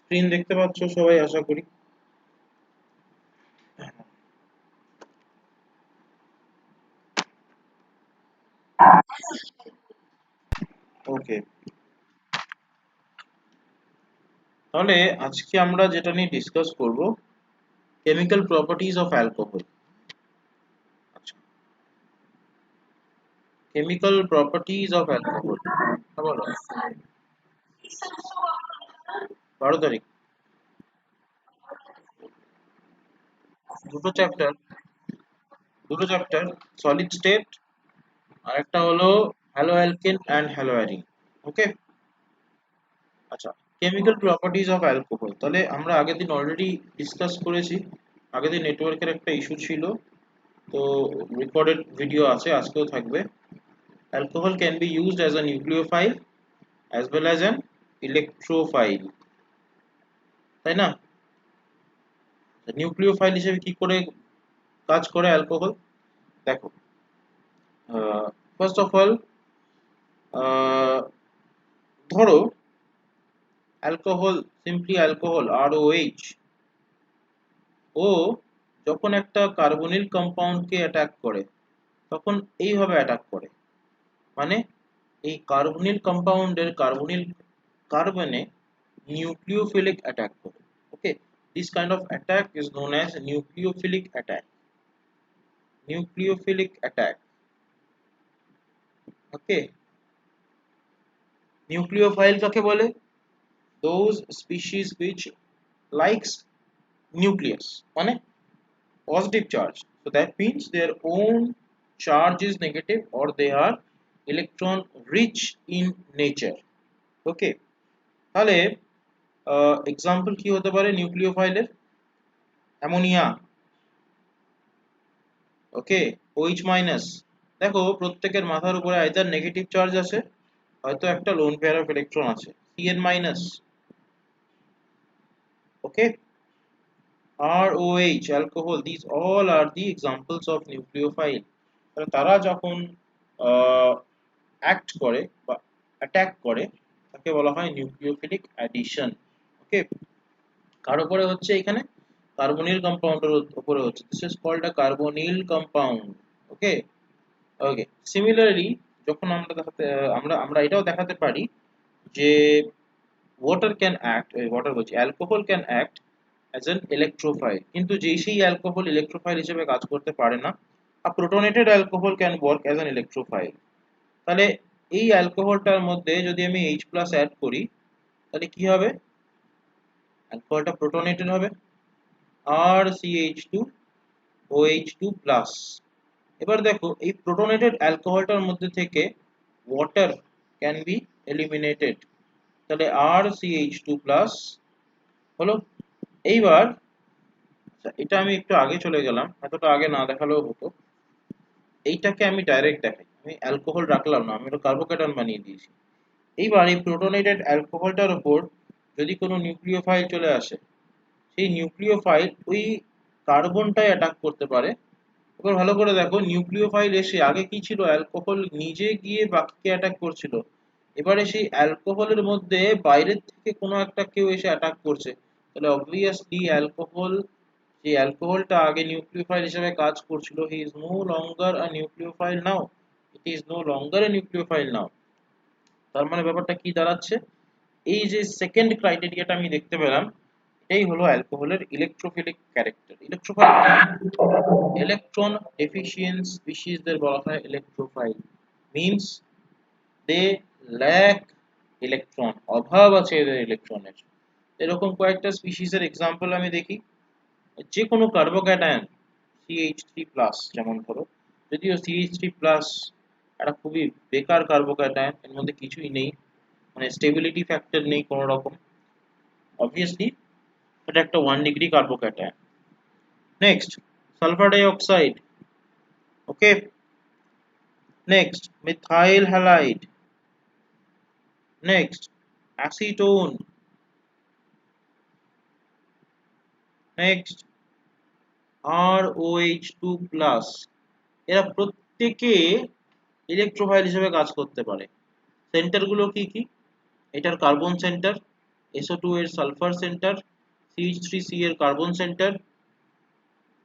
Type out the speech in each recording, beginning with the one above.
Screen দেখতে পাচ্ছ সবাই আশা করি। ওকে, তাহলে আজকে আমরা যেটা নিয়ে ডিসকাস করব, কেমিক্যাল প্রপার্টিজ অফ অ্যালকোহল। আচ্ছা, কেমিক্যাল প্রপার্টিজ অফ অ্যালকোহল বলো। 12 তারিখ দুটো চ্যাপ্টার, সলিড স্টেট আর একটা হলো haloalkane and haloarene. Okay, আচ্ছা, কেমিক্যাল প্রপার্টিজ অফ অ্যালকোহল তাহলে আমরা আগের দিন অলরেডি ডিসকাস করেছি। আগের দিন নেটওয়ার্কের একটা ইস্যু ছিল, তো রেকর্ডেড ভিডিও আছে, আজকেও থাকবে। Alcohol can be used as a nucleophile as well as an electrophile, তাই না? নিউক্লিওফাইল হিসেবে কি করে কাজ করে অ্যালকোহল, দেখো। ফার্স্ট অফ অল, ধরো অ্যালকোহল, সিম্পলি অ্যালকোহল ROH, ও যখন একটা কার্বনিল কম্পাউন্ডকে অ্যাটাক করে তখন এইভাবে অ্যাটাক করে, মানে এই কার্বনিল কম্পাউন্ডের কার্বনিল কার্বনে নিউক্লিওফিলিক অ্যাটাক করে। ওকে, this kind of attack is known as nucleophilic attack. Nucleophilic attack. Okay, nucleophile কাকে বলে? those species which likes nucleus, মানে positive charge, so that means their own charge is negative or they are electron rich in nature. ওকে, তাহলে example কি হতে পারে নিউক্লিওফাইলের? Ammonia, ওকে, OH minus. দেখো প্রত্যেকের মাথার উপরে আইদার নেগেটিভ চার্জ আছে, হয়তো একটা লোন পেয়ার অফ ইলেকট্রন আছে, CN minus. Okay, ROH, alcohol, these all are the examples of nucleophile. তাহলে তারা যখন অ্যাক্ট করে বা অ্যাটাক করে তাকে বলা হয় নিউক্লিওফিলিক অ্যাডিশন। ওকে, কার উপরে হচ্ছে এখানে? কার্বনিল কম্পাউন্ডের উপরে হচ্ছে, this is called a carbonyl compound. Okay, okay, similarly যখন আমরা দেখাতে আমরা আমরা এটাও দেখাতে পারি যে ওয়াটার ক্যান অ্যাক্ট, ওয়াটার বলছি alcohol can act as an electrophile, কিন্তু যেই সেই অ্যালকোহল ইলেকট্রোফাইল হিসেবে কাজ করতে পারে না। A protonated alcohol can work as an electrophile. তাহলে এই অ্যালকোহলটার মধ্যে যদি আমি H প্লাস অ্যাড করি তাহলে কি হবে? অ্যালকোহলটা প্রোটনেটেড হবে, RCH2 OH2 প্লাস। এবার দেখো এই প্রোটনেটেড অ্যালকোহলটার মধ্যে থেকে ওয়াটার ক্যান বি এলিমিনেটেড, তাহলে RCH2 প্লাস হলো। এইবার এটা আমি একটু আগে চলে গেলাম, এতটা আগে না দেখালেও হতো। এইটাকে আমি ডাইরেক্ট দেখাই, আমি অ্যালকোহল রাখলাম না, আমি এটা কার্বোক্যাটায়ন বানিয়ে দিয়েছি। এইবার এই প্রোটনেটেড অ্যালকোহলটার উপর যদি কোনো নিউক্লিওফাইল চলে আসে, সেই নিউক্লিওফাইল ওই কার্বনটাই অ্যাটাক করতে পারে। এবার ভালো করে দেখো, নিউক্লিওফাইল এসে আগে কি ছিল, অ্যালকোহল নিজে গিয়ে বাকিকে অ্যাটাক করছিল, এবারে সেই অ্যালকোহলের মধ্যে বাইরের থেকে কোনো একটা কেউ এসে অ্যাটাক করছে, তাহলে অবভিয়াসলি অ্যালকোহল, যে অ্যালকোহলটা আগে নিউক্লিওফাইল হিসেবে কাজ করছিল, he is no longer a nucleophile now, it is no longer a nucleophile now. তার মানে ব্যাপারটা কি দাঁড়াচ্ছে, এই যে সেকেন্ড ক্রাইটেরিয়াটা আমি দেখতে পেলাম, এটাই হলো অ্যালকোহলের electrophilic character. Electrophile, electron deficient স্পিসিসদের বলা হয় electrophile, means they lack electron, অভাব আছে এদের ইলেকট্রনের। এরকম কয়েকটা স্পিসিসের এক্সাম্পল আমি দেখি। যে কোনো কার্বোক্যাটায়ন CH3+, যেমন ধরো, যদিও CH3+ একটা খুবই বেকার কার্বোক্যাটায়ন, এর মধ্যে কিছুই নেই, মানে স্টেবিলিটি ফ্যাক্টর নেই কোনো রকম, অবভিয়াসলি এটা একটা 1 degree carbocation. Next sulphur dioxide, okay, next methyl halide, next acetone, next ROH2+, এরা প্রত্যেকে ইলেকট্রোফাইল হিসেবে কাজ করতে পারে। সেন্টারগুলো কি কি? এটার কার্বন সেন্টার SO2 এর সালফার সেন্টার, CH3C এর কার্বন সেন্টার,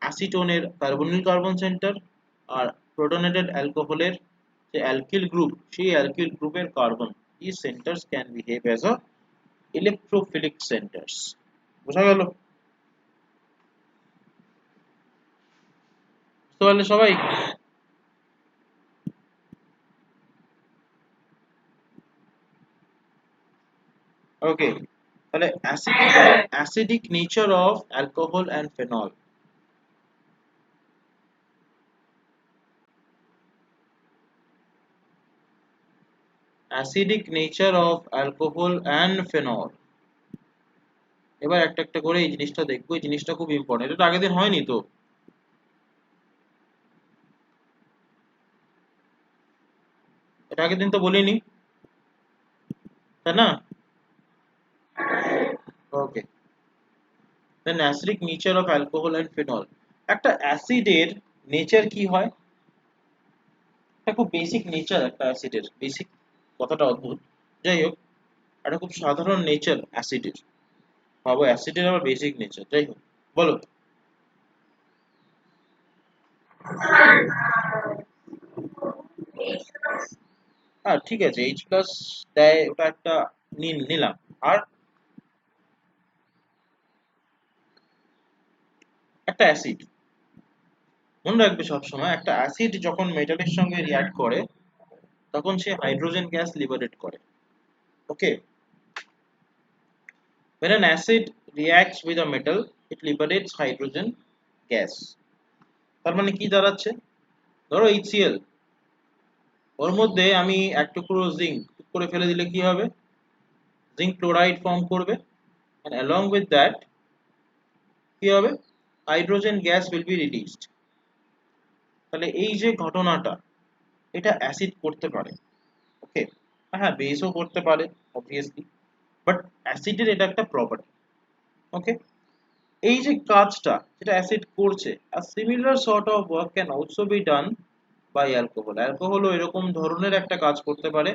অ্যাসিটোনের কার্বনিল কার্বন সেন্টার, আর প্রোটনেটেড অ্যালকোহলের যে অ্যালকিল গ্রুপ, সেই অ্যালকিল গ্রুপের carbon, these centers can behave as a electrophilic centers. বোঝা গেল? বুঝতে পারলে সবাই? ওকে, তাহলে acidic nature of alcohol and phenol. Acidic nature of alcohol and phenol. এবার একটা একটা করে এই জিনিসটা দেখবো, এই জিনিসটা খুব ইম্পর্টেন্ট। এটা আগের দিন হয়নি তো? এটা আগের দিন তো বলিনি, তাই না? Okay, then acidic nature of alcohol and phenol. একটা অ্যাসিডের নেচার কি হয়? এটা খুব বেসিক নেচার একটা অ্যাসিডের, বেসিক কথাটা অদ্ভুত, যাই হোক, একটা খুব সাধারণ নেচার অ্যাসিডের। ভাবো অ্যাসিডের আবার বেসিক নেচার, যাই হোক, বলো। হ্যাঁ ঠিক আছে, এইচ প্লাস দেয়, ওটা একটা নিলাম। আর একটা অ্যাসিড, মনে রাখবে সবসময়, একটা অ্যাসিড যখন মেটালের সঙ্গে রিঅ্যাক্ট করে তখন সে হাইড্রোজেন গ্যাস লিবারেট করে। ওকে, when an acid reacts with a metal it liberates hydrogen gas. তার মানে কি দাঁড়াচ্ছে? ধরো HCl, ওর মধ্যে আমি এক টুকরো জিঙ্ক করে ফেলে দিলে কি হবে? জিঙ্ক ক্লোরাইড ফর্ম করবে, and along with that কি হবে? Hydrogen gas will be released. তাহলে এই যে ঘটনাটা, এটা অ্যাসিড করতে পারে। ওকে, হ্যাঁ বেসও করতে পারে অবভিয়াসলি, বাট অ্যাসিডের এটা একটা প্রপার্টি। ওকে, এই যে কাজটা যেটা অ্যাসিড করছে, a similar sort of work can also be done by alcohol. অ্যালকোহলও এরকম ধরনের একটা কাজ করতে পারে।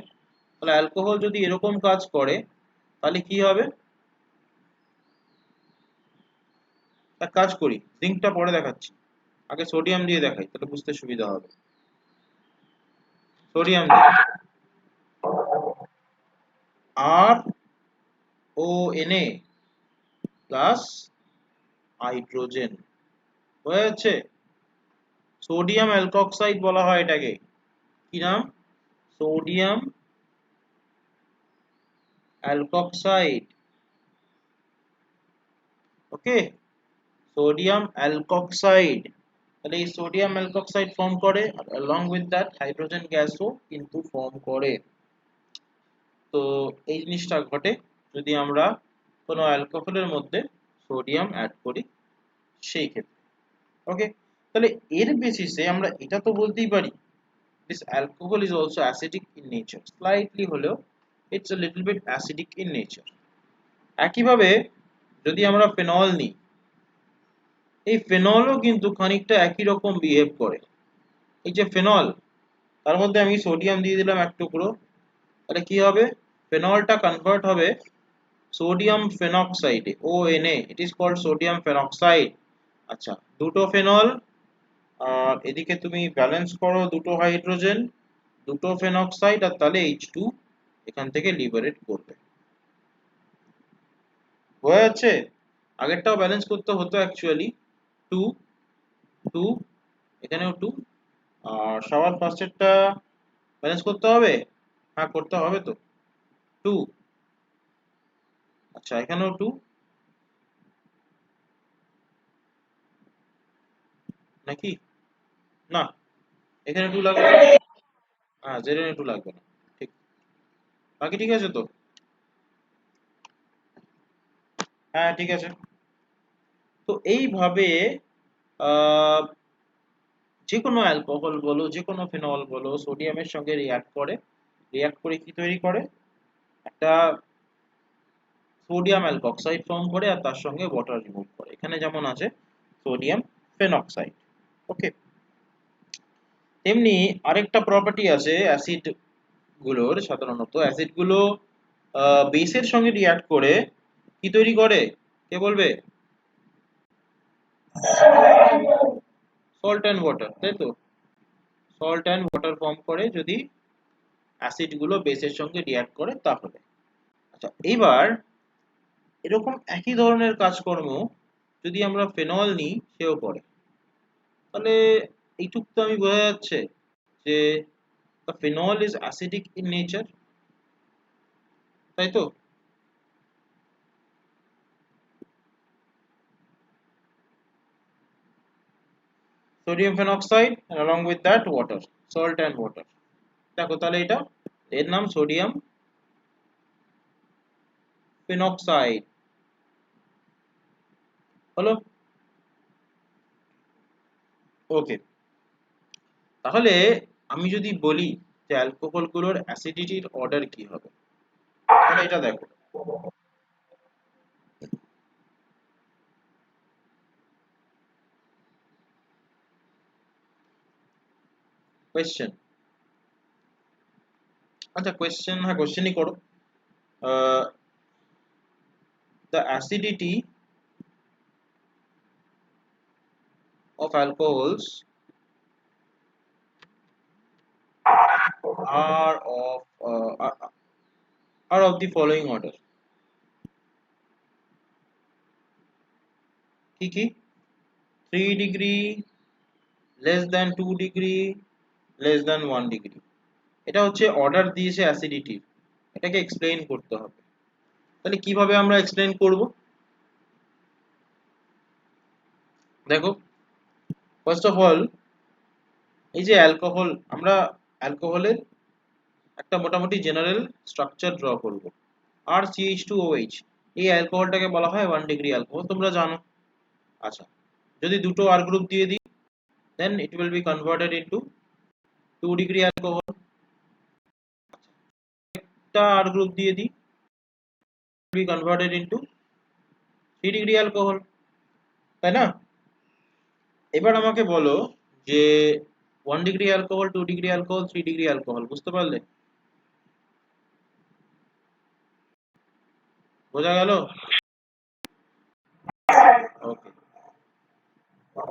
তাহলে অ্যালকোহল যদি এরকম কাজ করে তাহলে কি হবে? এক কাজ করি, জিঙ্কটা পরে দেখাচ্ছি, আগে সোডিয়াম দিয়ে দেখাই, তাহলে বুঝতে সুবিধা হবে। সোডিয়াম দিয়ে R O N A plus hydrogen হয়ে যাচ্ছে, সোডিয়াম অ্যালকক্সাইড বলা হয় এটাকে। কি নাম? Sodium alkoxide. Okay, sodium alkoxide. তাহলে এই সোডিয়াম অ্যালকক্সাইড ফর্ম করে, আর along with that হাইড্রোজেন গ্যাসও কিন্তু ফর্ম করে। তো এই জিনিসটা ঘটে যদি আমরা কোনো অ্যালকোহলের মধ্যে সোডিয়াম অ্যাড করি সেই ক্ষেত্রে। ওকে, তাহলে এর বেসিসে আমরা এটা তো বলতেই পারি this alcohol is also acidic in nature, slightly হলেও it's a little bit acidic in nature. একইভাবে যদি আমরা ফেনল নিই, এই ফেনলও কিন্তু খানিকটা একই রকম বিহেভ করে। এই যে ফেনল, তার মধ্যে আমি সোডিয়াম দিয়ে দিলাম এক টুকরো, তাহলে কি হবে? ফেনলটা কনভার্ট হবে সোডিয়াম ফেনক্সাইডে, ONA, it is called sodium phenoxide. আচ্ছা, দুটো ফেনল, আর এদিকে তুমি ব্যালেন্স করো দুটো হাইড্রোজেন, দুটো ফেনক্সাইড, আর তাহলে H2 এখান থেকে লিবারেট করবে। হয়ে যাচ্ছে? আগেরটাও ব্যালেন্স করতে হতো অ্যাকচুয়ালি, 2 2, এখানেও 2, আর সবার ফার্স্টেরটা ব্যালেন্স করতে হবে। হ্যাঁ করতে হবে তো, 2, আচ্ছা এখানেও 2, নাকি না, এখানে 2 লাগবে, হ্যাঁ জেডে 2 লাগবে না, ঠিক, বাকি ঠিক আছে তো? হ্যাঁ ঠিক আছে। তো এইভাবে আহ, যে কোনো অ্যালকোহল বলো, যে কোনো ফেনল বলো, সোডিয়ামের সঙ্গে রিঅ্যাক্ট করে, রিঅ্যাক্ট করে কি তৈরি করে? একটা সোডিয়াম অ্যালকক্সাইড ফর্ম করে, আর তার সঙ্গে ওয়াটার রিমুভ করে, এখানে যেমন আছে সোডিয়াম ফেনক্সাইড। ওকে, তেমনি আরেকটা প্রপার্টি আছে অ্যাসিড গুলোর, সাধারণত অ্যাসিড গুলো বেসের সঙ্গে রিঅ্যাক্ট করে কি তৈরি করে কে বলবে? সল্ট অ্যান্ড ওয়াটার, তাই তো? সল্ট অ্যান্ড ওয়াটার ফর্ম করে যদি অ্যাসিড গুলো বেসের সঙ্গে রিঅ্যাক্ট করে তাহলে। আচ্ছা, এইবার এরকম একই ধরনের কাজকর্ম যদি আমরা ফেনল নিই সেও করে। তাহলে এইটুক তো আমি বোঝা যাচ্ছে যে phenol is acidic in nature, তাই তো? Sodium phenoxide and along with that water, salt and water। দেখো তাহলে এটা এর নাম সোডিয়াম ফেনক্সাইড হলো। ওকে, তাহলে আমি যদি বলি যে অ্যালকোহল গুলোর অ্যাসিডিটির অর্ডার কি হবে, তাহলে এটা দেখো। কোয়েশ্চেন, আচ্ছা কোয়েশ্চেন, হ্যাঁ কোয়েশ্চেনই করো। The acidity of alcohols are of are of the following order। কি কি? 3 degree, less than 2 degree, less than 1 degree. এটা হচ্ছে অর্ডার দিয়েছে অ্যাসিডিটির, এটাকে এক্সপ্লেইন করতে হবে। তাহলে কিভাবে আমরা এক্সপ্লেইন করব? দেখো, ফার্স্ট অফ অল এই যে অ্যালকোহল, আমরা অ্যালকোহলের একটা মোটামুটি জেনারেল স্ট্রাকচার ড্র করব। আর CH2OH, এই অ্যালকোহলটাকে বলা হয় 1 ডিগ্রি অ্যালকোহল, তোমরা জানো। আচ্ছা, যদি দুটো আর গ্রুপ দিয়ে দিই then it will be converted into 2 degree alcohol। একটা আর গ্রুপ দিয়ে দিই, will be converted into 3 degree alcohol, তাই না? এবার আমাকে বলো যে 1 degree alcohol, 2 degree alcohol, 3 degree alcohol, বুঝতে পারলে? বোঝা গেল? ওকে,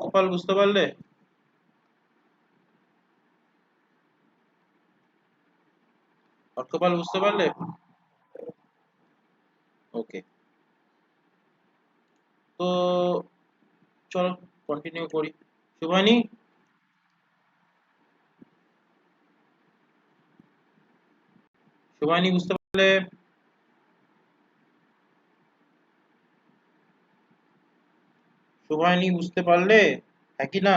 গোপাল বুঝতে পারলে? অর্কপাল বুঝতে পারলে? ওকে, তো চলো কন্টিনিউ করি। শুভানি, শুভানি বুঝতে পারলে? শুভানি বুঝতে পারলে, হ্যাঁ কি না?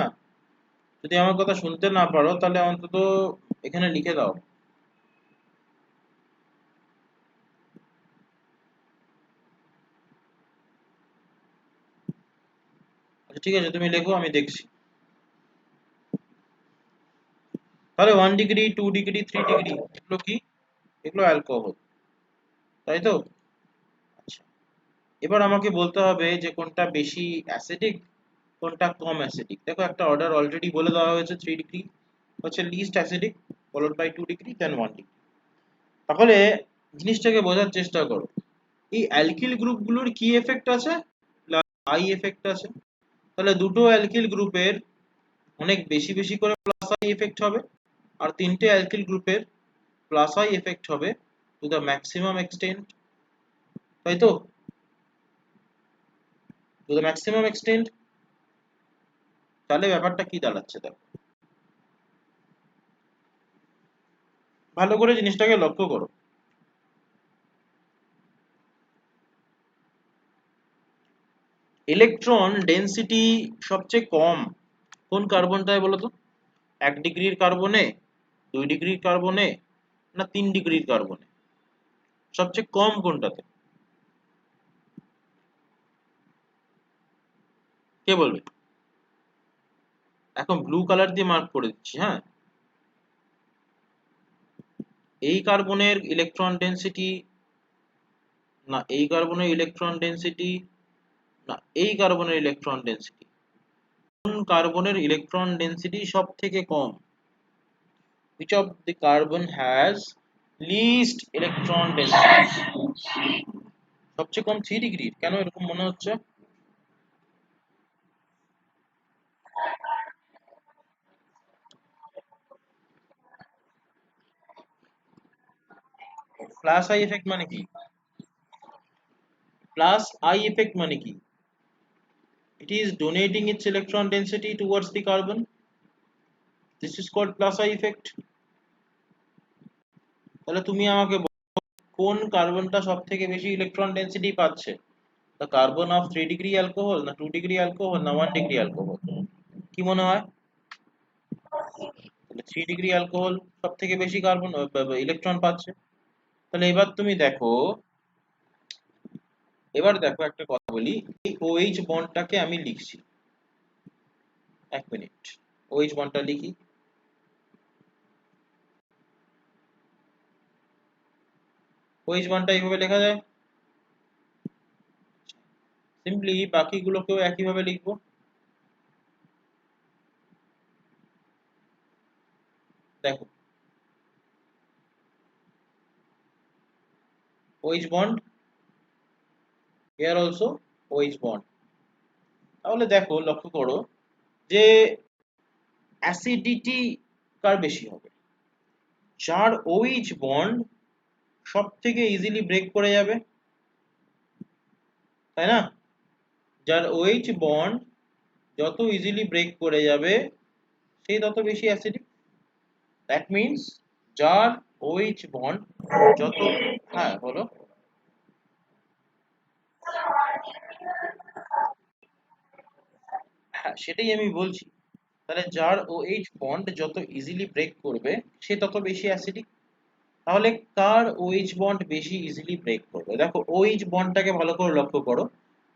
যদি আমার কথা শুনতে না পারো তাহলে অন্তত এখানে লিখে দাও। আচ্ছা ঠিক আছে, তুমি লেখো, আমি দেখছি। তাহলে 1 ডিগ্রি, 2 ডিগ্রি, 3 ডিগ্রি এগুলো কি? এগুলো অ্যালকোহল, তাই তো? আচ্ছা, এবার আমাকে বলতে হবে যে কোনটা বেশি অ্যাসিডিক, কোনটা কম অ্যাসিডিক। দেখো একটা অর্ডার অলরেডি বলে দেওয়া হয়েছে, 3 ডিগ্রি হচ্ছে least acidic, followed by 2 degree, then 1 degree. তাহলে জিনিসটাকে বোঝার চেষ্টা করো, এই অ্যালকিল গ্রুপগুলোর কি এফেক্ট আছে? আই এফেক্ট আছে। তাহলে দুটো অ্যালকিল গ্রুপের অনেক বেশি বেশি করে প্লাস আই এফেক্ট হবে, আর তিনটে অ্যালকিল গ্রুপের প্লাস আই এফেক্ট হবে টু দ্য ম্যাক্সিমাম এক্সটেন্ট, তাই তো? To the maximum extent. তাহলে ব্যাপারটা কি দাঁড়াচ্ছে দেখো, ভালো করে জিনিসটাকে লক্ষ্য করো। ইলেকট্রন ডেনসিটি সবচেয়ে কম কোন কার্বনটায় বলো তো? 1 ডিগ্রির কার্বনে, 2 ডিগ্রির কার্বনে, না 3 ডিগ্রির কার্বনে? সবচেয়ে কম কোনটাতে? কে বলবে? এখন ব্লু কালার দিয়ে মার্ক করে দিচ্ছি, হ্যাঁ। এই কার্বনের ইলেকট্রন ডেনসিটি, না এই কার্বনের ইলেকট্রন ডেনসিটি, না এই কার্বনের ইলেকট্রন ডেনসিটি, কোন কার্বনের ইলেকট্রন ডেনসিটি সব থেকে কম? which of the carbon has least electron density? সবচেয়ে কম 3 ডিগ্রি, কেন এরকম মনে হচ্ছে? প্লাস আই এফেক্ট মানে কি? প্লাস আই এফেক্ট মানে কি? It is donating its electron density towards the carbon. This is called plus I effect. তাহলে তুমি আমাকে কোন কার্বনটা সব থেকে বেশি ইলেকট্রন ডেন্সিটি পাচ্ছে? The carbon of 3 degree alcohol, না 2 ডিগ্রি অ্যালকোহল, না 1 ডিগ্রি অ্যালকোহল? কি মনে হয়? তাহলে 3 ডিগ্রি অ্যালকোহল সব থেকে বেশি কার্বন ইলেকট্রন পাচ্ছে। তাহলে এবার দেখো একটা কথা বলি। এই OH বন্ডটাকে আমি লিখছি, এক মিনিট, OH বন্ডটা লিখি। OH বন্ডটা এইভাবে লেখা যায়। সিম্পলি বাকিগুলোকেও একইভাবে লিখবো। দেখো, OH bond, here also OH bond। তাহলে দেখো, লক্ষ্য করো যে অ্যাসিডিটি কার বেশি হবে? যার OH বন্ড সব থেকে ইজিলি ব্রেক করে যাবে, তাই না? যার OH বন্ড যত ইজিলি ব্রেক করে যাবে সেই তত বেশি অ্যাসিডিক। দ্যাট মিন্স যার OH বন্ড যত, হ্যাঁ বলো। হ্যাঁ, সেটাই আমি বলছি। তাহলে যার OH বন্ড যত ইজিলি ব্রেক করবে সে তত বেশি অ্যাসিডিক। তাহলে কার OH বন্ড বেশি ইজিলি ব্রেক করবে? দেখো, OH বন্ডটাকে ভালো করে লক্ষ্য করো।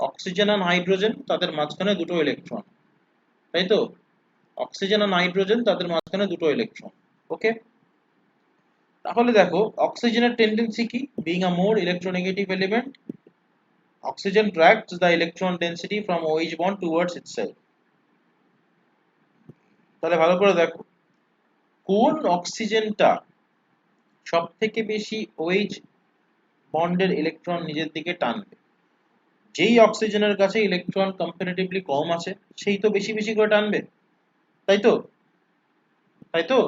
অক্সিজেন আর হাইড্রোজেন, তাদের মাঝখানে দুটো ইলেকট্রন, তাই তো? অক্সিজেন আর হাইড্রোজেন, তাদের মাঝখানে দুটো ইলেকট্রন। ওকে, তাহলে দেখো অক্সিজেনের টেন্ডেন্সি কি? Being a more electronegative element, oxygen tracks the electron density from OH bond towards itself। তাহলে ভালো করে দেখো, কোন অক্সিজেনটা সব থেকে বেশি OH বন্ডের ইলেকট্রন নিজের দিকে টানবে? যেই অক্সিজেনের কাছে ইলেকট্রন কম্পারেটিভলি কম আছে সেই তো বেশি বেশি করে টানবে, তাই তো? তাই তো?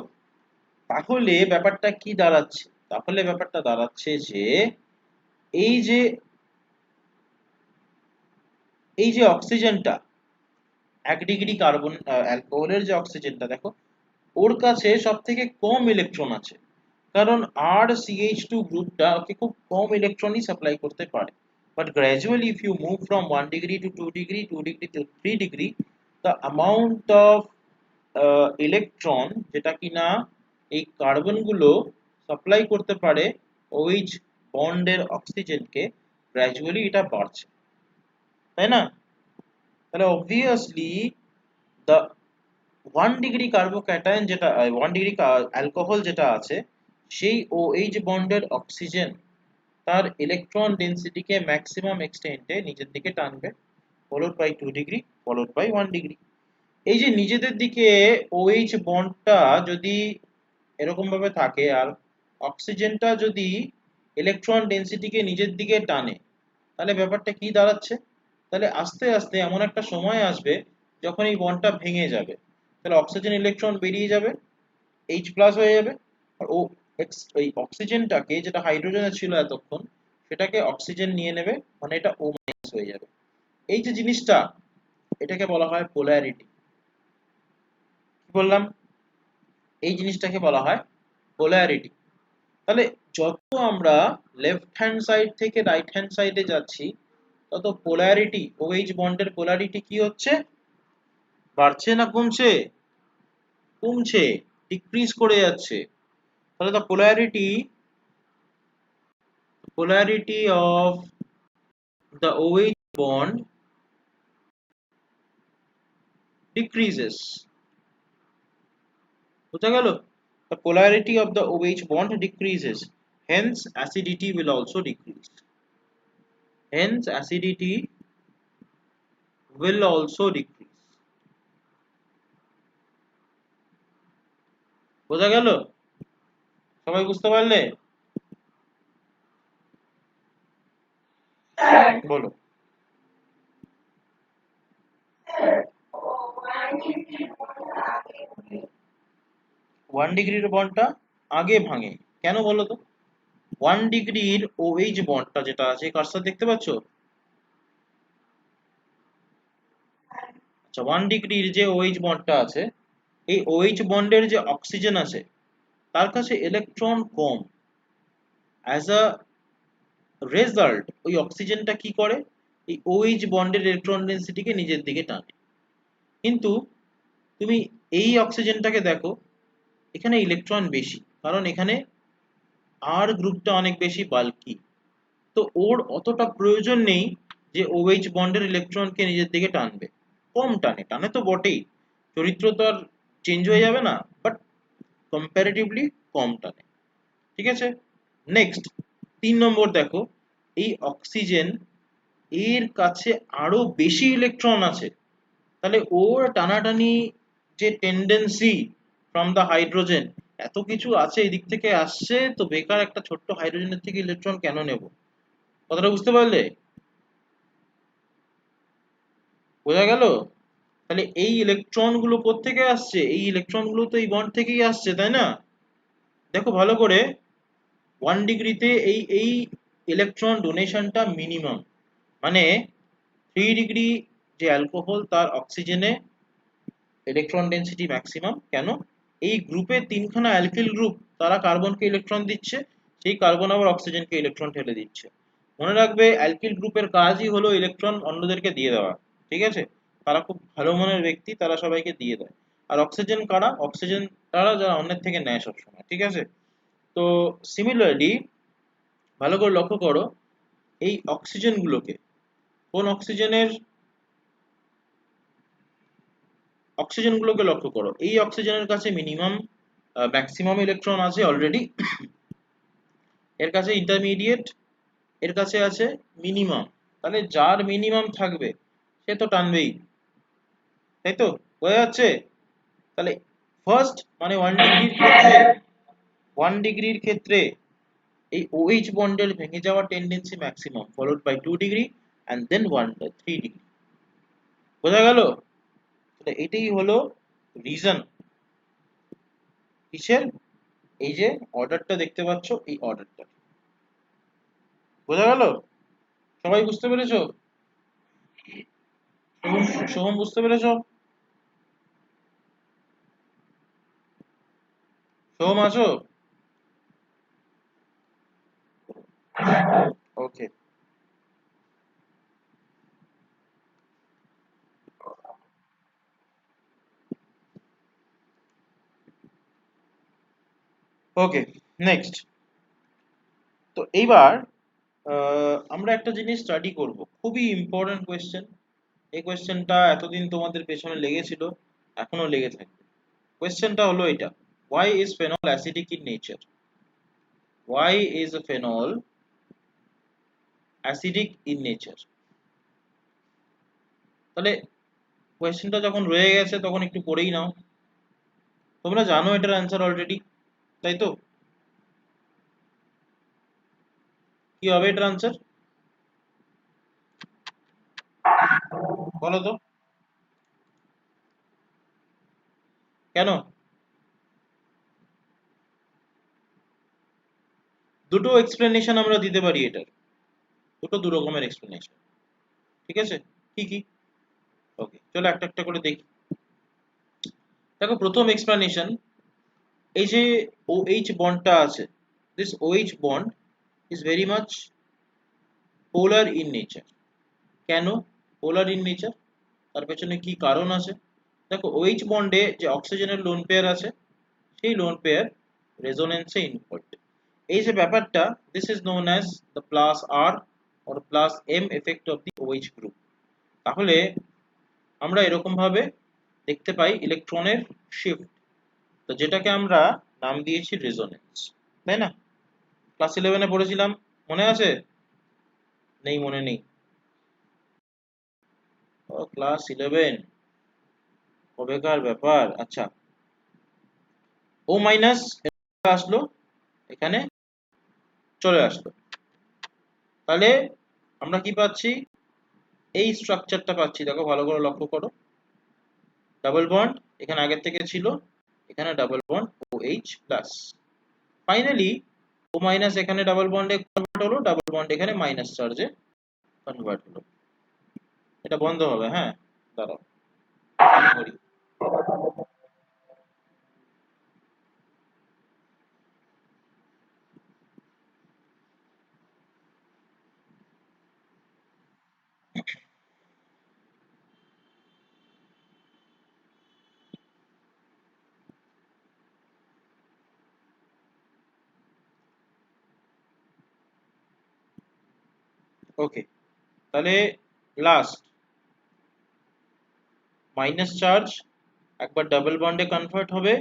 তাহলে ব্যাপারটা কি দাঁড়াচ্ছে? তাহলে ব্যাপারটা দাঁড়াচ্ছে যে এই যে এই যে অক্সিজেনটা, 1 ডিগ্রি কার্বন অ্যালকোহলের যে অক্সিজেনটা, দেখো ওর কাছে সব থেকে কম ইলেকট্রন আছে, কারণ RCH2 গ্রুপটা ওকে খুব কম ইলেকট্রনই সাপ্লাই করতে পারে। But gradually if you move from 1 degree to 2 degree, 2 degree to 3 degree, the amount of electron যেটা কিনা এই কার্বনগুলো সাপ্লাই করতে পারে OH বন্ডের অক্সিজেনকে, গ্র্যাজুয়ালি এটা বাড়ছে, তাই না? তাহলে অবভিয়াসলি দ্য 1 ডিগ্রি কার্বোক্যাটায়ন যেটা 1 ডিগ্রি অ্যালকোহল যেটা আছে, সেই OH বন্ডের অক্সিজেন তার ইলেকট্রন ডেন্সিটিকে ম্যাক্সিমাম এক্সটেন্টে নিজের দিকে টানবে, followed by 2 degree, followed by 1 degree. এই যে নিজেদের দিকে OH বন্ডটা যদি এরকম ভাবে থাকে আর অক্সিজেনটা যদি ইলেকট্রন ডেন্সিটিকে নিজের দিকে টানে, তাহলে ব্যাপারটা কি দাঁড়াচ্ছে? তাহলে আস্তে আস্তে এমন একটা সময় আসবে যখন এই বন্ডটা ভেঙে যাবে, তাহলে অক্সিজেন ইলেকট্রন বেরিয়ে যাবে, H প্লাস হয়ে যাবে, আর ও এই অক্সিজেনটাকে যেটা হাইড্রোজেনে ছিল এতক্ষণ, সেটাকে অক্সিজেন নিয়ে নেবে, মানে এটা O মাইনাস হয়ে যাবে। এই যে জিনিসটা, এটাকে বলা হয় পোলারিটি। কি বললাম? এই জিনিসটাকে বলা হয় পোলারিটি। তাহলে যত আমরা লেফট হ্যান্ড সাইড থেকে রাইট হ্যান্ড সাইডে যাচ্ছি, তত পোলারিটি, OH বন্ডের পোলারিটি কি হচ্ছে? বাড়ছে না কমছে? কমছে, ডিক্রিজ করে যাচ্ছে। তাহলে the polarity of the OH bond decreases। বোঝা গেল? The polarity of the OH bond decreases, hence acidity will also decrease। Hence acidity will also decrease। বোঝা গেল? সবাই বুঝতে পারলে? বলো। 1 ডিগ্রির বন্ডটা আগে ভাঙে কেন বলো তো? 1 ডিগ্রির OH বন্ডটা যেটা আছে, কার্সার দেখতে পাচ্ছ? আচ্ছা, 1 ডিগ্রির যে OH বন্ডটা আছে, এই OH বন্ডের যে অক্সিজেন আছে তার কাছে electron com. As a result ওই অক্সিজেনটা কি করে, এই OH বন্ডের ইলেকট্রন ডেন্সিটিকে নিজের দিকে টানে। কিন্তু তুমি এই অক্সিজেনটাকে দেখো, এখানে ইলেকট্রন বেশি, কারণ এখানে আর গ্রুপটা অনেক বেশি বাল্কি। তো ওর অতটা প্রয়োজন নেই যে OH বন্ডের ইলেকট্রনকে নিজের দিকে টানবে, কম টানে, টানে তো বটেই, চরিত্র তো আর চেঞ্জ হয়ে যাবে না, বাট কম্পারেটিভলি কম টানে। ঠিক আছে, নেক্সট 3 নম্বর দেখো, এই অক্সিজেন এর কাছে আরো বেশি ইলেকট্রন আছে, তাহলে ওর টানাটানি যে টেন্ডেন্সি ফ্রম দ্য হাইড্রোজেন, এত কিছু আছে এদিক থেকে আসছে, তো বেকার একটা ছোট্ট হাইড্রোজেনের থেকে ইলেকট্রন কেন নেব? কথাটা বুঝতে পারলে? বোঝা গেল? তাহলে এই ইলেকট্রন গুলো কোত্থেকে আসছে? এই ইলেকট্রন গুলো তো এই বন্ড থেকেই আসছে, তাই না? দেখো ভালো করে, 1 ডিগ্রিতে এই ইলেকট্রন ডোনেশনটা মিনিমাম, মানে 3 ডিগ্রি যে অ্যালকোহল তার অক্সিজেনে ইলেকট্রন ডেন্সিটি ম্যাক্সিমাম। কেন? এই গ্রুপে 3খানা অ্যালকিল গ্রুপ, তারা কার্বনকে ইলেকট্রন দিচ্ছে, সেই কার্বন আবার অক্সিজেনকে ইলেকট্রন ঠেলে দিচ্ছে। মনে রাখবে, অ্যালকিল গ্রুপের কাজই হলো ইলেকট্রন অন্যদেরকে দিয়ে দেওয়া। ঠিক আছে, তারা খুব ভালো মনের ব্যক্তি, তারা সবাইকে দিয়ে দেয়। আর অক্সিজেন কারা? অক্সিজেন তারা যারা অন্যের থেকে নেয় সবসময়। ঠিক আছে, তো সিমিলারলি ভালো করে লক্ষ্য করো, এই অক্সিজেন গুলোকে, কোন অক্সিজেন গুলোকে লক্ষ্য করো, এই অক্সিজেনের কাছে মিনিমাম ম্যাক্সিমাম ইলেকট্রন আছে অলরেডি, এর কাছে ইন্টারমিডিয়েট, এর কাছে আছে মিনিমাম। তাহলে যার মিনিমাম থাকবে সে তো টানবেই, তাই তো? বোঝা যাচ্ছে? তাহলে ফার্স্ট মানে 1 ডিগ্রির ক্ষেত্রে এই OH বন্ডের ভেঙে যাওয়া tendency maximum, followed by 2 degree and then 3 degree. বোঝা গেল? তাহলে এটাই হলো রিজন কিসের, এই যে অর্ডারটা দেখতে পাচ্ছ, এই অর্ডারটা। বোঝা গেল? সবাই বুঝতে পেরেছো? সোহম বুঝতে পেরেছো? সোহম আছো? ওকে, ওকে, নেক্সট। তো এইবার আমরা একটা জিনিস স্টাডি করব, খুবই ইম্পর্টেন্ট কোয়েশ্চেন। এই কোয়েশ্চেনটা এতদিন তোমাদের পেছনে লেগেছিল, এখনো লেগে থাকবে। কোয়েশ্চেনটা হলো এটা: why is phenol acidic in nature? Why is a phenol acidic in nature? তাহলে কোয়েশ্চেনটা যখন রয়ে গেছে তখন একটু পড়েই নাও। তোমরা জানো এটার অ্যান্সার অলরেডি, তাই তো? কি হবে এটার অ্যান্সার? বলো তো, কেন? দুটো এক্সপ্লেনেশন আমরা দিতে পারি এটার, দু রকমের এক্সপ্লেনেশন। ঠিক আছে, কি কি? ওকে, চলো একটা একটা করে দেখি। দেখো, প্রথম এক্সপ্লেনেশন, এই যে OH বন্ডটা আছে, this OH bond is very much polar in nature. কেন পোলার ইন নেচার? তার পেছনে কি কারণ আছে? দেখো, OH বন্ডে যে অক্সিজেনের লোন পেয়ার আছে, সেই লোন পেয়ার রেজোনেন্সে ইনভলভড। এই যে ব্যাপারটা, this is known as the plus R or plus M effect of the OH group. তাহলে আমরা এরকম ভাবে দেখতে পাই ইলেকট্রনের শিফট, তো যেটাকে আমরা নাম দিয়েছি রেজোনেন্স, তাই না? ক্লাস 11-এ পড়েছিলাম, মনে আছে? নেই, মনে নেই? ও, ক্লাস 11 কবেকার ব্যাপার। আচ্ছা, ও মাইনাস আসলো, এখানে চলে আসলো, তাহলে আমরা কি পাচ্ছি, এই স্ট্রাকচারটা পাচ্ছি, দেখো ভালো করে লক্ষ্য করো, ডাবল বন্ড এখানে আগের থেকে ছিল, এখানে double bond OH plus, finally O minus এখানে ডাবল বন্ডে কনভার্ট হলো, ডাবল বন্ড এখানে মাইনাস চার্জে কনভার্ট হলো। এটা বন্ধ হবে, হ্যাঁ দাঁড়াও করি। ওকে, তাহলে লাস্ট মাইনাস চার্জ একবার ডাবল বন্ডে কনভার্ট হবে,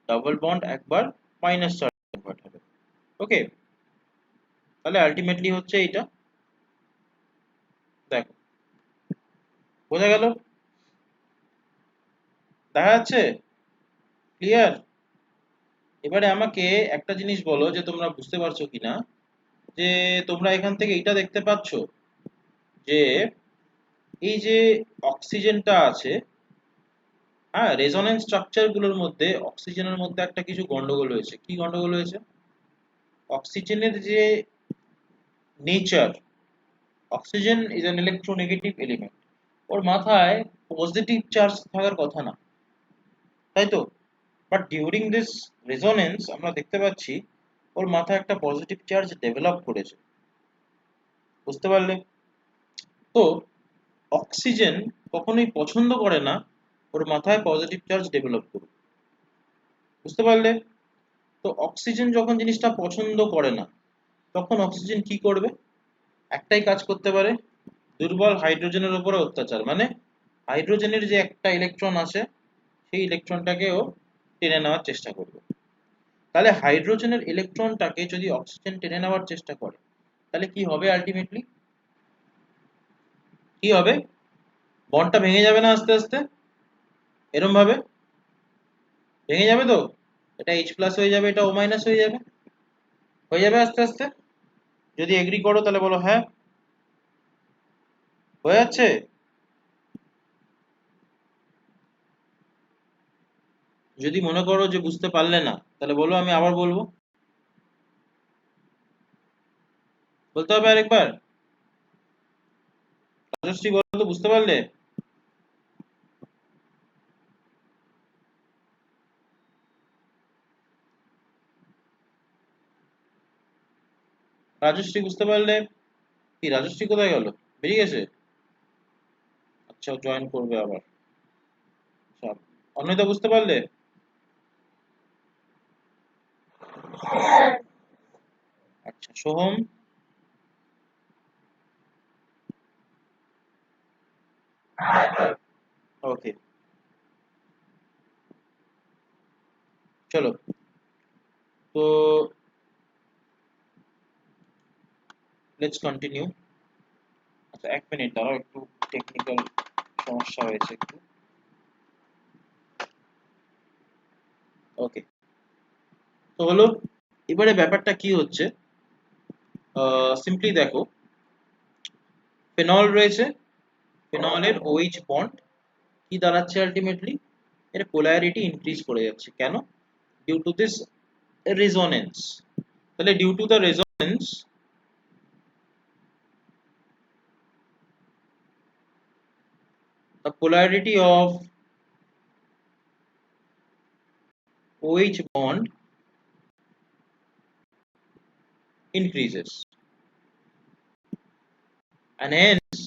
ডাবল বন্ড একবার মাইনাস চার্জ কনভার্ট হবে। ওকে, তাহলে আলটিমেটলি হচ্ছে এইটা, দেখো বোঝা গেল, দেখা যাচ্ছে, ক্লিয়ার? এবারে আমাকে একটা জিনিস বলো যে তোমরা বুঝতে পারছো কিনা, যে তোমরা এখান থেকে এইটা দেখতে পাচ্ছ যে এই যে অক্সিজেনটা আছে, হ্যাঁ, রেজোনেন্স স্ট্রাকচার গুলোর মধ্যে অক্সিজেনের মধ্যে একটা কিছু গন্ডগোল হয়েছে। কি গন্ডগোল হয়েছে? অক্সিজেনের যে nature, oxygen is an electronegative element, ওর মাথায় পজিটিভ চার্জ থাকার কথা না, তাই তো? বাট ডিউরিং দিস রেজোনেন্স আমরা দেখতে পাচ্ছি ওর মাথায় একটা পজিটিভ চার্জ ডেভেলপ করেছে, বুঝতে পারলে? তো অক্সিজেন কখনোই পছন্দ করে না ওর মাথায় পজিটিভ চার্জ ডেভেলপ করুক, বুঝতে পারলে? তো অক্সিজেন যখন জিনিসটা পছন্দ করে না, তখন অক্সিজেন কি করবে? একটাই কাজ করতে পারে, দুর্বল হাইড্রোজেনের উপরে অত্যাচার, মানে হাইড্রোজেনের যে একটা ইলেকট্রন আছে সেই ইলেকট্রনটাকে ও টেনে নেওয়ার চেষ্টা করবে। তাহলে হাইড্রোজেনের ইলেকট্রনটাকে যদি অক্সিজেন টেনে নেওয়ার চেষ্টা করে, তাহলে কি হবে? আলটিমেটলি কি হবে? বন্ডটা ভেঙে যাবে না আস্তে আস্তে, এরম ভাবে ভেঙে যাবে তো, এটা H প্লাস হয়ে যাবে, এটা O মাইনাস হয়ে যাবে আস্তে আস্তে। যদি এগ্রি করো তাহলে বলো হ্যাঁ, হয়ে যাচ্ছে। যদি মনে করো যে বুঝতে পারলে না, তাহলে বলো, আমি আবার বলবো, বলতে হবে আরেকবার। রাজশ্রী বলো তো, বুঝতে পারলে? রাজশ্রী বুঝতে পারলে? কি রাজশ্রী কোথায় গেল? বেরিয়ে গেছে? আচ্ছা, জয়েন করবে আবার। আচ্ছা, অন্যতা বুঝতে পারলে? আচ্ছা, সোহম? ওকে, চলো, তো লেটস কন্টিনিউ। আচ্ছা, এক মিনিট দাঁড়াও, একটু টেকনিক্যাল সমস্যা হয়েছে একটু। ওকে, তো হলো, এবারে ব্যাপারটা কি হচ্ছে, সিম্পলি দেখো, ফেনল রয়েছে, ফেনলের OH বন্ড কি দাঁড়াচ্ছে আলটিমেটলি, এর পোলারিটি ইনক্রিজ করে যাচ্ছে, কেন? Due to this resonance. তাহলে due to the resonance, the polarity of OH bond increases, and hence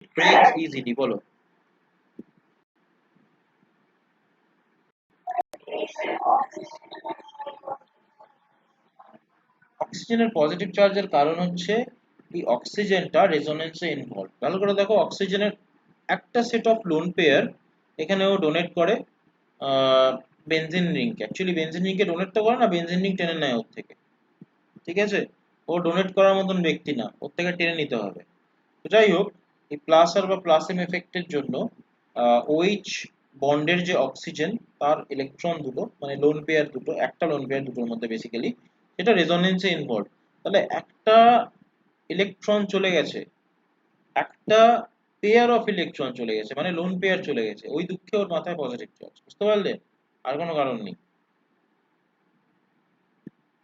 it breaks easily, বলো। অক্সিজেনের পজিটিভ চার্জের কারণ হচ্ছে এই অক্সিজেনটা রেজোনেন্সে ইনভলভ। ভালো করে দেখো, অক্সিজেনের একটা সেট অফ লোন পেয়ার এখানে ও ডোনেট করে বেনজিন রিংকে। অ্যাকচুয়ালি বেনজিন রিংকে ডোনেট তো করে না, বেনজিন রিং টেনে নেয় ওর থেকে, ঠিক আছে? ও ডোনেট করার মতন ব্যক্তি না, ওর থেকে টেনে নিতে হবে। তো যাই হোক, এই প্লাস আর বা প্লাস এম এফেক্টের জন্য OH বন্ডের যে অক্সিজেন, তার ইলেকট্রন দুটো, মানে লোন পেয়ার দুটো, একটা লোন পেয়ার দুটোর মধ্যে বেসিক্যালি, সেটা রেজোনেন্সে ইনভলভ। তাহলে একটা ইলেকট্রন চলে গেছে, একটা পেয়ার অফ ইলেকট্রন চলে গেছে, মানে লোন পেয়ার চলে গেছে, ওই দুঃখে ওর মাথায় পজিটিভ চার্জ। বুঝতে পারলে? আর কোনো কারণ নেই।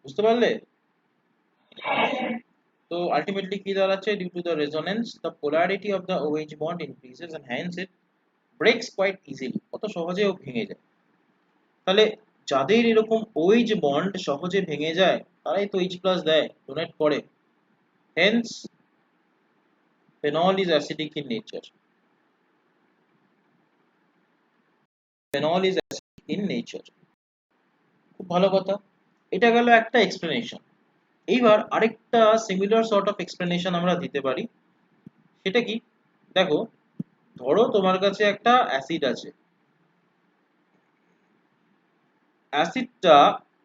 বুঝতে পারলে? তো আলটিমেটলি কি দাঁড়াচ্ছে, due to the resonance the polarity of the OH bond increases and hence it breaks quite easily. কত সহজে ও ভেঙে যায়। তাহলে যাদের এরকম OH বন্ড সহজে ভেঙে যায় তারাই তো H+ দেয়, ডোনেট করে। Hence phenol is acidic in nature. Phenol is acidic in nature. খুব ভালো কথা। এটা গেল একটা এক্সপ্লেনেশন। এইবার আরেকটা সিমিলার সর্ট অফ এক্সপ্লেনেশন আমরা দিতে পারি। সেটা কি? দেখো, ধরো তোমার কাছে একটা অ্যাসিড আছে, অ্যাসিডটা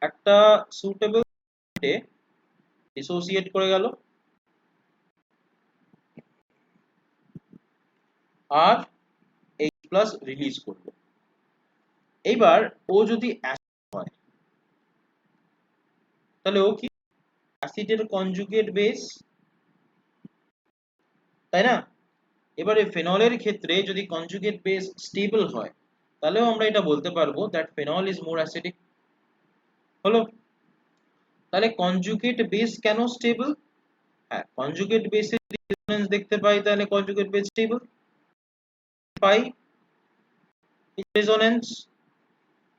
একটা সুটেবল স্টেটে ডিসোসিয়েট করে গেল, আর H+ রিলিজ করলো। এইবার ও যদি অ্যাসিড হয় তাহলে ও কি? অ্যাসিডের কনজুগেট বেস, তাই না? এবারে ফেনলের ক্ষেত্রে যদি কনজুগেট বেস স্টেবল হয় তাহলেও আমরা এটা বলতে পারবো that phenol is more acidic. হলো? তাহলে কনজুগেট বেস কেন স্টেবল? হ্যাঁ, কনজুগেট বেসে যদি রেজোনেন্স দেখতে পাই তাহলে কনজুগেট বেস স্টেবল পাই। রেজোনেন্স,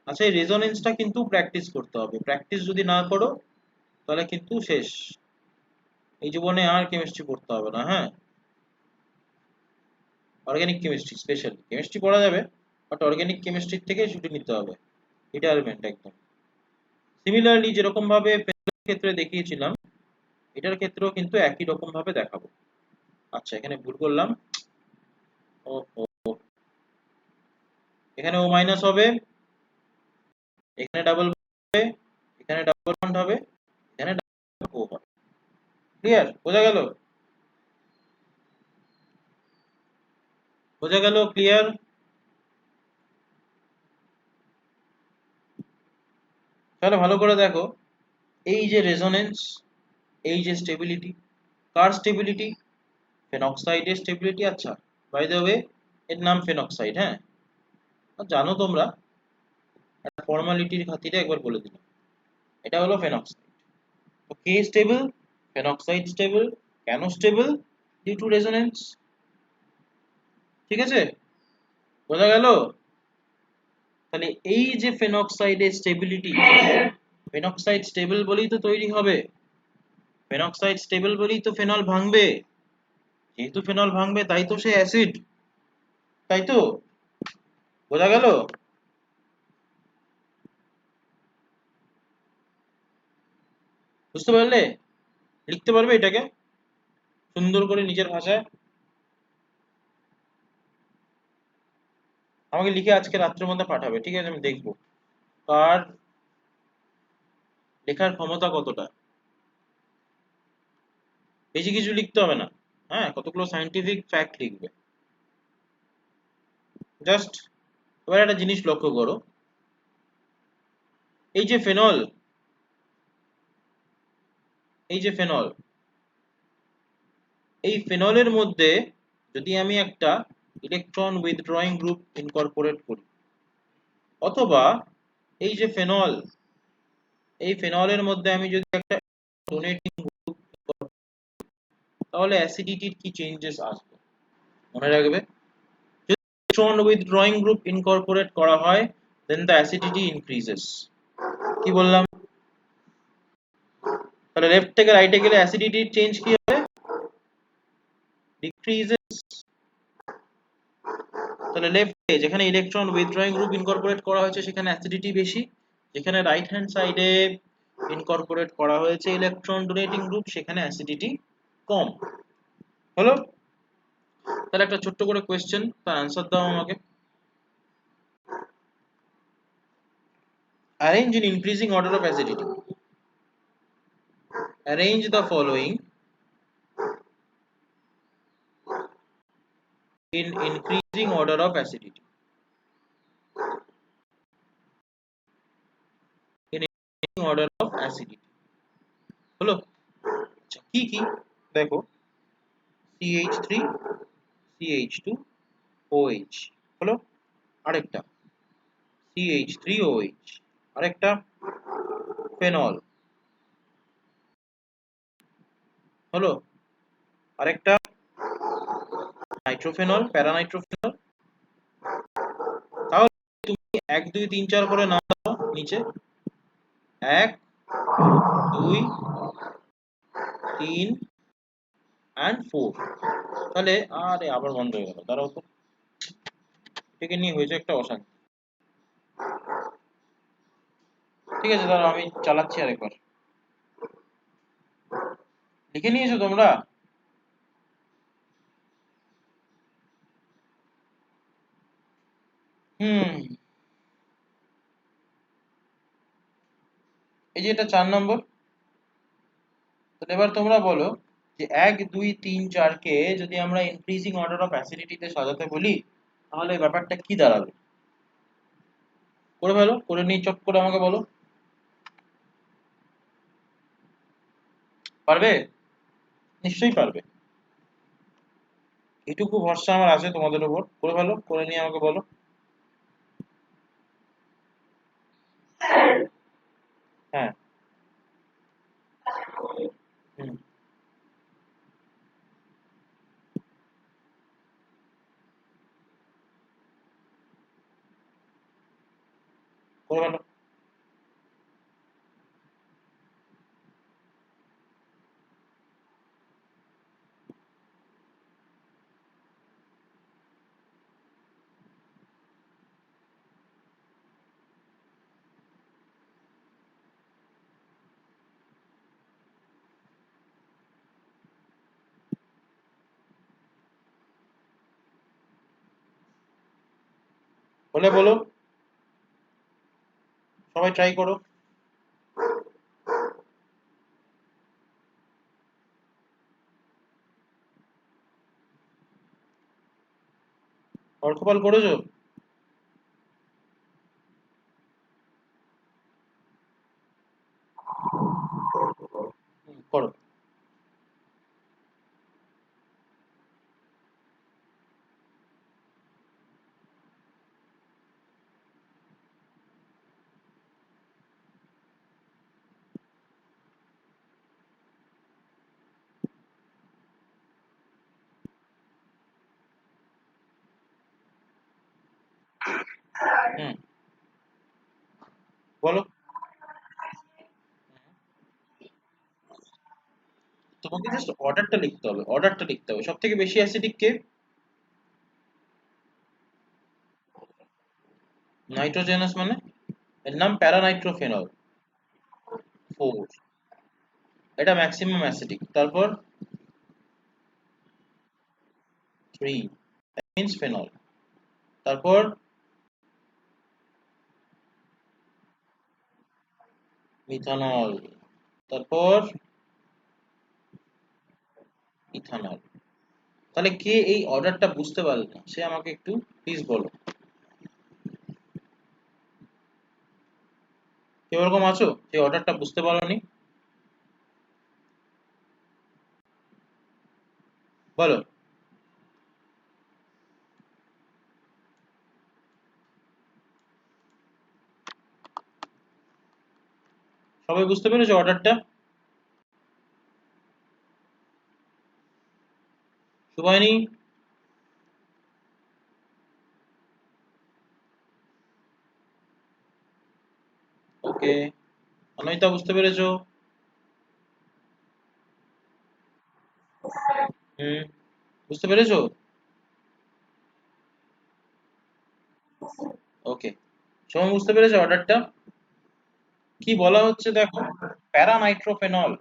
আচ্ছা, এই রেজোনেন্সটা কিন্তু প্র্যাকটিস করতে হবে। প্র্যাকটিস যদি না করো তাহলে কিন্তু শেষ, এই জীবনে আর কেমিস্ট্রি পড়তে হবে না। হ্যাঁ, অর্গানিক কেমিস্ট্রি, স্পেশাল কেমিস্ট্রি পড়া যাবে, বাট অর্গানিক কেমিস্ট্রির থেকে ছুটি নিতে হবে, রিটায়ারমেন্ট একদম। সিমিলারলি যেরকম ভাবে ফেনলের ক্ষেত্রে দেখিয়েছিলাম, এটার ক্ষেত্রেও কিন্তু একই রকম ভাবে দেখাবো। আচ্ছা, এখানে ভুল করলাম। ও ও ও, এখানে O- হবে, এখানে ডাবল হবে, এখানে ডাবল বন্ড হবে, এখানে ও হবে। ক্লিয়ার? বোঝা গেল? বোঝা গেল? ক্লিয়ার? তাহলে ভালো করে দেখো, এই যে রেজোনেন্স, এই যে স্টেবিলিটি, কার স্টেবিলিটি? ফেনক্সাইডের স্টেবিলিটি। আচ্ছা, বাই দ্য ওয়ে, এর নাম ফেনক্সাইড। হ্যাঁ, জানো তোমরা, একটা ফর্মালিটির খাতিরে একবার বলে দিলাম, এটা হলো ফেনক্সাইড। তো কে স্টেবল? Phenoxide stable. কেন স্টেবল? Due to resonance. ঠিক আছে? বোঝা গেল? তাহলে এই যে ফেনক্সাইডের স্টেবিলিটি, ফেনক্সাইড স্টেবল বলেই তো তৈরি হবে, ফেনক্সাইড স্টেবল বলেই তো ফেনল ভাঙবে। যেহেতু ফেনল ভাঙবে তাই তো সে অ্যাসিড, তাই তো? বোঝা গেল? বুঝতে পারলে? লিখতে পারবে এটাকে সুন্দর করে নিজের ভাষায়? আমাকে লিখে আজকে রাত্রের মধ্যে পাঠাবে, ঠিক আছে? আমি দেখবো কার লেখার ক্ষমতা কতটা। বেশি কিছু লিখতে হবে না, হ্যাঁ, কতগুলো সায়েন্টিফিক ফ্যাক্ট লিখবে জাস্ট। এবার একটা জিনিস লক্ষ্য করো, এই যে ফেনল, এই যে ফেনল, এই ফেনলের মধ্যে যদি আমি একটা ইলেকট্রন উইথড্রয়িং গ্রুপ ইনকর্পোরেট করি, অথবা এই যে ফেনল, এই ফেনলের মধ্যে আমি যদি একটা ডোনেটিং গ্রুপ, তাহলে অ্যাসিডিটির কি চেঞ্জেস আসবে? মনে রাখবে, যদি ইলেকট্রন উইথড্রয়িং গ্রুপ ইনকর্পোরেট করা হয় দেন দ্য অ্যাসিডিটি ইনক্রিজেস। কি বললাম? তাহলে লেফট থেকে রাইটে গেলে অ্যাসিডিটির চেঞ্জ কি হবে? ডিক্রিজেস। তাহলে লেফটে যেখানে ইলেকট্রন উইথড্রয়িং গ্রুপ ইনকর্পোরেট করা হয়েছে সেখানে অ্যাসিডিটি বেশি, যেখানে রাইট হ্যান্ড সাইডে ইনকর্পোরেট করা হয়েছে ইলেকট্রন ডোনেটিং গ্রুপ সেখানে অ্যাসিডিটি কম। হলো? তাহলে একটা ছোট্ট করে কোশ্চেন, তার অ্যান্সার দাও আমাকে। Arrange in increasing order of acidity. Arrange the following in increasing order of acidity. In increasing order of acidity. হলো? কি কি দেখো, CH3 CH2 OH হলো, আরেকটা CH3OH, আরেকটা ফেনল হলো, আরেকটা নাইট্রোফেনল, প্যারানাইট্রোফেনল। তাহলে তুমি 1 2 3 4 করে নাম দাও নিচে। 1 2 3 and 4। তাহলে আরে আবার বন্ধ হয়ে গেল, দাঁড়াও তো, এটাকে নিয়ে হয়েছে একটা অশান্তি। ঠিক আছে, দাঁড়াও আমি চালাচ্ছি আরেকবার। লিখে নিয়েছো তোমরা? হুম, এই যে এটা 4 নম্বর। তো এবার তোমরা বলো যে 1 2 3 4 কে যদি আমরা ইনক্রিজিং অর্ডার অফ অ্যাসিডিটিতে সাজাতে বলি, তাহলে ব্যাপারটা কি দাঁড়াবে? করে ফেলো, করে নিয়ে চট করে আমাকে বলো। পারবে? নিশ্চয়ই পারবে, এটুকু ভরসা আমার আছে তোমাদের উপর। করে ফেলো, করে নিয়ে আমাকে বলো। হ্যাঁ। হুম, করে ফেলো। বলে বলো, সবাই ট্রাই করো। অর্কপাল করেছো? করো। হুম, বলো। তোমাকে জাস্ট অর্ডারটা লিখতে হবে, অর্ডারটা লিখতে হবে। সব থেকে বেশি অ্যাসিডিক কে? নাইট্রোজেনাস মানে? এর নাম প্যারানাইট্রোফেনল। 4, এটা ম্যাক্সিমাম অ্যাসিডিক। তারপর 3 মিন্স ফেনল। তারপর মিথানল। তারপর ইথানল। তাহলে কে এই অর্ডারটা বুঝতে পারল না সে আমাকে একটু প্লিজ বলো। কেউ এরকম আছো যে অর্ডারটা বুঝতে পারোনি? বলো। সবাই বুঝতে পেরেছো অর্ডারটা? শুভায়নি? ওকে। অনয়িতা বুঝতে পেরেছো? হুম, বুঝতে পেরেছো? ওকে। সবাই বুঝতে পেরেছো অর্ডারটা? কি বলা হচ্ছে দেখো, paranitrophenol.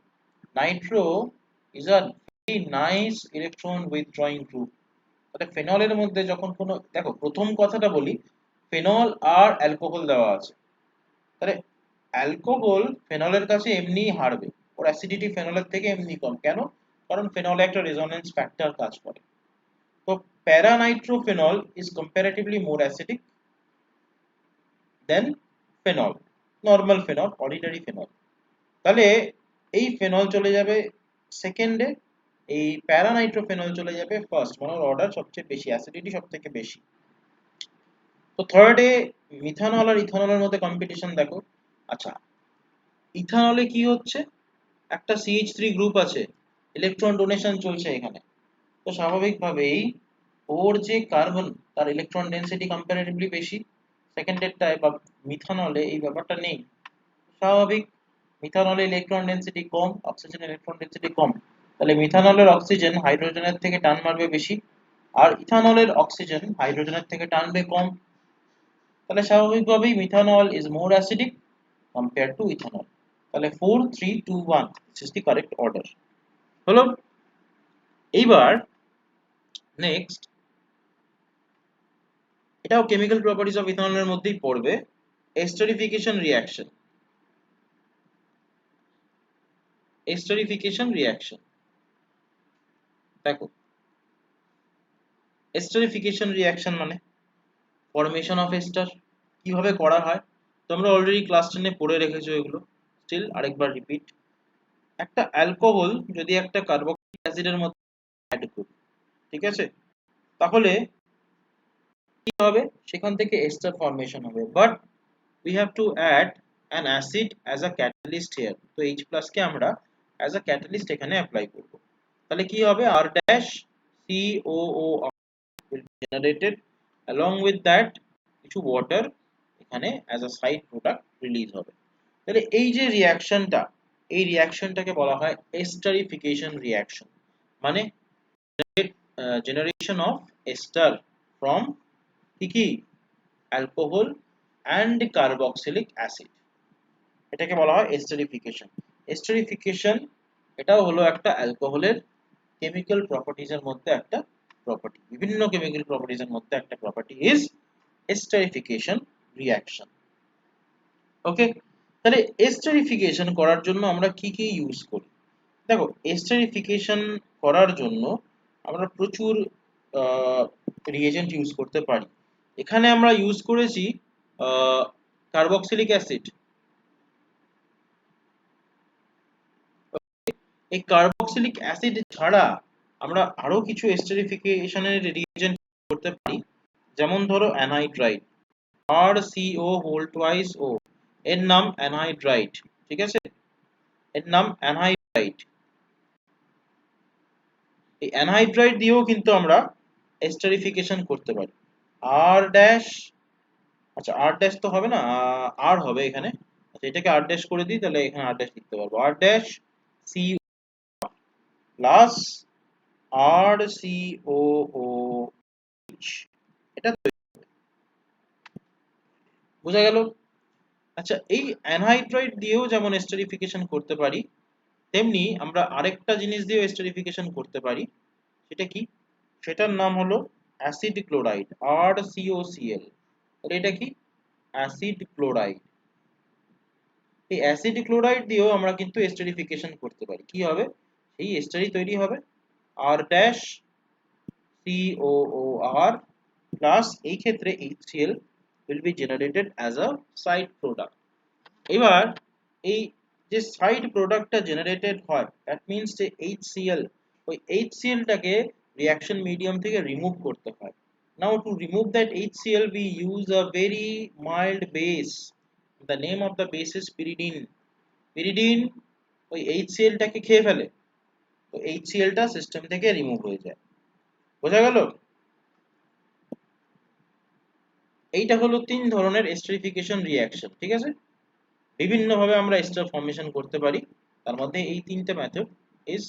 Nitro is a very nice electron withdrawing group. তাহলে ফেনলের মধ্যে যখন কোনো, দেখো প্রথম কথাটা বলি, ফেনল আর অ্যালকোহল দেওয়া আছে। তাহলে অ্যালকোহল ফেনলের কাছে এমনিই হারবে, ওর অ্যাসিডিটি ফেনলের থেকে এমনি কম। কেন? কারণ ফেনলে একটা রেজোনেন্স ফ্যাক্টর কাজ করে। তো paranitrophenol is comparatively more acidic than phenol, normal phenol, ordinary phenol. তাহলে এই ফেনল চলে যাবে সেকেন্ডে এই প্যারানাইট্রোফেনল চলে যাবে ফার্স্ট, মানে অর্ডার সবচেয়ে বেশি, অ্যাসিডিটি সবথেকে বেশি। তো থার্ডে মিথানল আর ইথানলের মধ্যে কম্পিটিশন দেখো। আচ্ছা, ইথানলে কি হচ্ছে, একটা CH3 গ্রুপ আছে, ইলেকট্রন ডোনেশন চলছে এখানে। তো স্বাভাবিকভাবেই ওর যে কার্বন, তার ইলেকট্রন ডেনসিটি কম্পারেটিভলি বেশি। সেকেন্ডেরটায় বা মিথানলে এই ব্যাপারটা নেই, স্বাভাবিক। মিথানলে ইলেকট্রন ডেনসিটি কম, অক্সিজেনের ইলেকট্রন ডেনসিটি কম, তাহলে মিথানলের অক্সিজেন হাইড্রোজেনের থেকে টান মারবে বেশি, আর ইথানলের অক্সিজেন হাইড্রোজেনের থেকে টানবে কম। তাহলে স্বাভাবিকভাবেই methanol is more acidic compare to ethanol. তাহলে 4 3 2 1 this is the correct order হলো। এইবার নেক্সট, এটাও কেমিক্যাল প্রপার্টিজ অফ ইথানলের মধ্যেই পড়বে, এস্টারিফিকেশন রিঅ্যাকশন। এস্টারিফিকেশন রিঅ্যাকশন দেখো, এস্টারিফিকেশন রিঅ্যাকশন মানে ফরমেশন অফ এস্টার। কিভাবে করা হয় তোমরা অলরেডি ক্লাস 10 এ পড়ে রেখেছো এগুলো, স্টিল আরেকবার রিপিট। একটা অ্যালকোহল যদি একটা কার্বক্সিলিক অ্যাসিডের মধ্যে অ্যাড করি, ঠিক আছে, তাহলে কি হবে, সেখান থেকে এস্টার ফরমেশন হবে, but we have to add an acid as a catalyst here. তো H+ কে আমরা অ্যাজ আ ক্যাটালিস্ট এখানে অ্যাপ্লাই করব। তাহলে কি হবে, R dash COOR will be generated, along with that কিছু ওয়াটার এখানে as a side product release হবে। তাহলে এই যে রিঅ্যাকশনটা, এই রিঅ্যাকশনটাকে বলা হয় এস্টারিফিকেশন রিঅ্যাকশন, মানে generation of ester from কি অ্যালকোহল অ্যান্ড কার্বক্সিলিক অ্যাসিড, এটাকে বলা হয় এস্টারিফিকেশন। এস্টারিফিকেশন এটাও হলো একটা অ্যালকোহলের কেমিক্যাল প্রপার্টিজের মধ্যে একটা প্রপার্টি, বিভিন্ন কেমিক্যাল প্রপার্টিজের মধ্যে একটা প্রপার্টি ইজ এস্টারিফিকেশন রিঅ্যাকশন। ওকে, তাহলে এস্টারিফিকেশন করার জন্য আমরা কি কি ইউজ করি? দেখো, এস্টারিফিকেশন করার জন্য আমরা প্রচুর রিএজেন্ট ইউজ করতে পারি। এখানে আমরা ইউজ করেছি কার্বক্সিলিক অ্যাসিড। এই কার্বক্সিলিক অ্যাসিড ছাড়া আমরা আরো কিছু এস্টারিফিকেশনের রিএজেন্ট করতে পারি, যেমন ধরো anhydride, RCO whole twice O, এর নাম অ্যানহাইড্রাইড, ঠিক আছে, এর নাম অ্যানহাইড্রাইড। এই অ্যানহাইড্রাইড দিয়েও কিন্তু আমরা এস্টারিফিকেশন করতে পারি। R ড্যাশ, আচ্ছা R ড্যাশ তো হবে না, R হবে এখানে। আচ্ছা, এটাকে R ড্যাশ করে দিই, তাহলে এখানে R ড্যাশ লিখতে পারবো, R dash CO plus RCOOH, এটা বোঝা গেল? আচ্ছা, এই অ্যানহাইড্রাইড দিয়েও যেমন এস্টারিফিকেশন করতে পারি, তেমনি আমরা আরেকটা জিনিস দিয়েও এস্টারিফিকেশন করতে পারি। সেটা কি? সেটার নাম হলো অ্যাসিড ক্লোরাইড, RCOCl। তাহলে এটা কি? Acid chloride. এই অ্যাসিড ক্লোরাইড দিয়েও আমরা কিন্তু এস্টারিফিকেশন করতে পারি। কি হবে? সেই এস্টারি তৈরি হবে R ড্যাশ COOR প্লাস এই ক্ষেত্রে HCl will be generated as a side product। এবার এই যে সাইড প্রোডাক্টটা জেনারেটেড হয়, দ্যাট মিন্স যে HCl, ওই HCl টাকে রিঅ্যাকশন মিডিয়াম থেকে রিমুভ করতে হয়। Now to remove that HCl we use a very mild base, the name of the base is pyridine। pyridine ওই HCl টাকে খেয়ে ফেলে, তো HCl টা সিস্টেম থেকে রিমুভ হয়ে যায়। বোঝা গেল? এইটা হলো তিন ধরনের এস্টারিফিকেশন রিঅ্যাকশন, ঠিক আছে, বিভিন্ন ভাবে আমরা এস্টার ফর্মেশন করতে পারি, তার মধ্যে এই তিনটে মেথড ইজ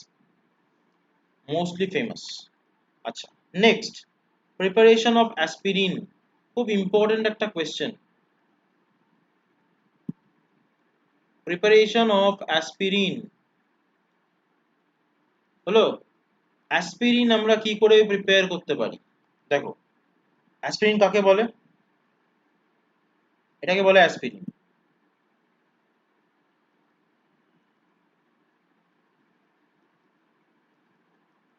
মোস্টলি ফেমাস। আচ্ছা, নেক্সট, প্রিপারেশন অফ অ্যাসপিরিন, খুব ইম্পর্টেন্ট একটা কোয়েশ্চেন। প্রিপারেশন অফ অ্যাসপিরিন হলো, অ্যাসপিরিন আমরা কি করে প্রিপেয়ার করতে পারি? দেখো, অ্যাসপিরিন কাকে বলে? এটাকে বলে অ্যাসপিরিন,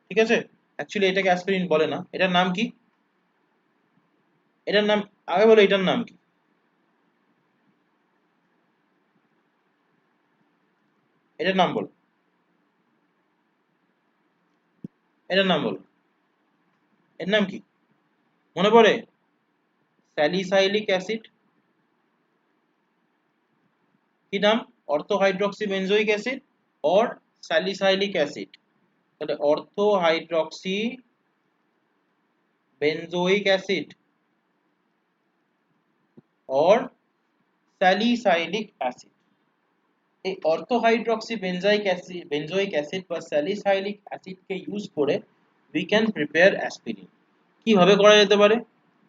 ঠিক আছে। অ্যাকচুয়ালি এটাকে অ্যাসপিরিন বলে না, এটার নাম কি? এটার নাম আগে বলো, এটার নাম কি? এটার নাম বলো। এটার নাম বলো, এর নাম কি মনে পড়ে? Salicylic acid. কি নাম? Ortho hydroxy benzoic acid or salicylic acid. তাহলে ortho hydroxy benzoic acid or salicylic acid. এই অর্থো হাইড্রক্সি বেঞ্জোইক অ্যাসিড বা স্যালিসাইলিক অ্যাসিড কে ইউজ করে উই ক্যান প্রিপেয়ার অ্যাসপিরিন। কিভাবে করা যেতে পারে?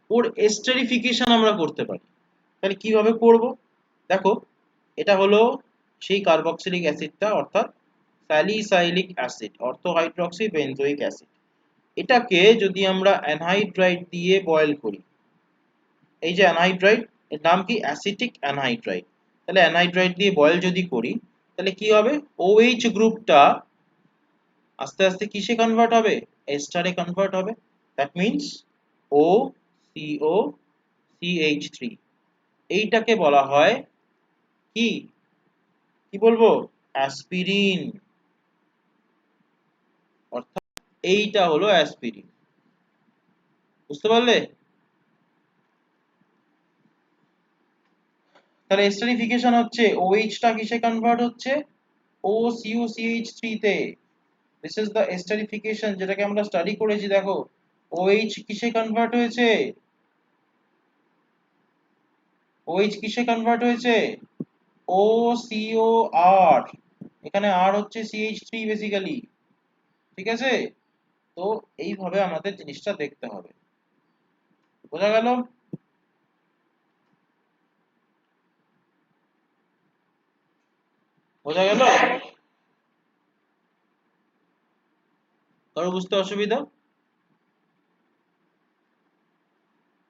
ওর এস্টারিফিকেশন আমরা করতে পারি। তাহলে কিভাবে করব? দেখো, এটা হলো সেই কার্বক্সিলিক অ্যাসিডটা, অর্থাৎ salicylic acid, অর্থো hydroxy benzoic acid. এটাকে যদি আমরা অ্যানহাইড্রাইড দিয়ে বয়েল করি, এই যে অ্যানহাইড্রাইড, এর নাম কি? Acetic anhydride. তাহলে অ্যানহাইড্রাইড দিয়ে বয়েল যদি করি, তাহলে কি হবে? OH গ্রুপটা আস্তে আস্তে কিসে কনভার্ট হবে? এস্টারে কনভার্ট হবে। That means OCO CH3। এইটাকে বলা হয় কি? কি বলবো? অ্যাসপিরিন। অর্থাৎ এইটা হলো অ্যাসপিরিন। বুঝতে পারলে? তাহলে এস্টারিফিকেশন হচ্ছে OH টা কিসে কনভার্ট হচ্ছে? OCOCH3 তে। দিস ইজ দ্য এস্টারিফিকেশন, যেটাকে আমরা স্টাডি করেছি। দেখো, OH কিসে কনভার্ট হয়েছে? OH কিসে কনভার্ট হয়েছে? OCOR। এখানে R হচ্ছে CH3 বেসিক্যালি। ঠিক আছে? তো এইভাবে আমাদের জিনিসটা দেখতে হবে। বোঝা গেল? বোঝা গেল? কারো বুঝতে অসুবিধা?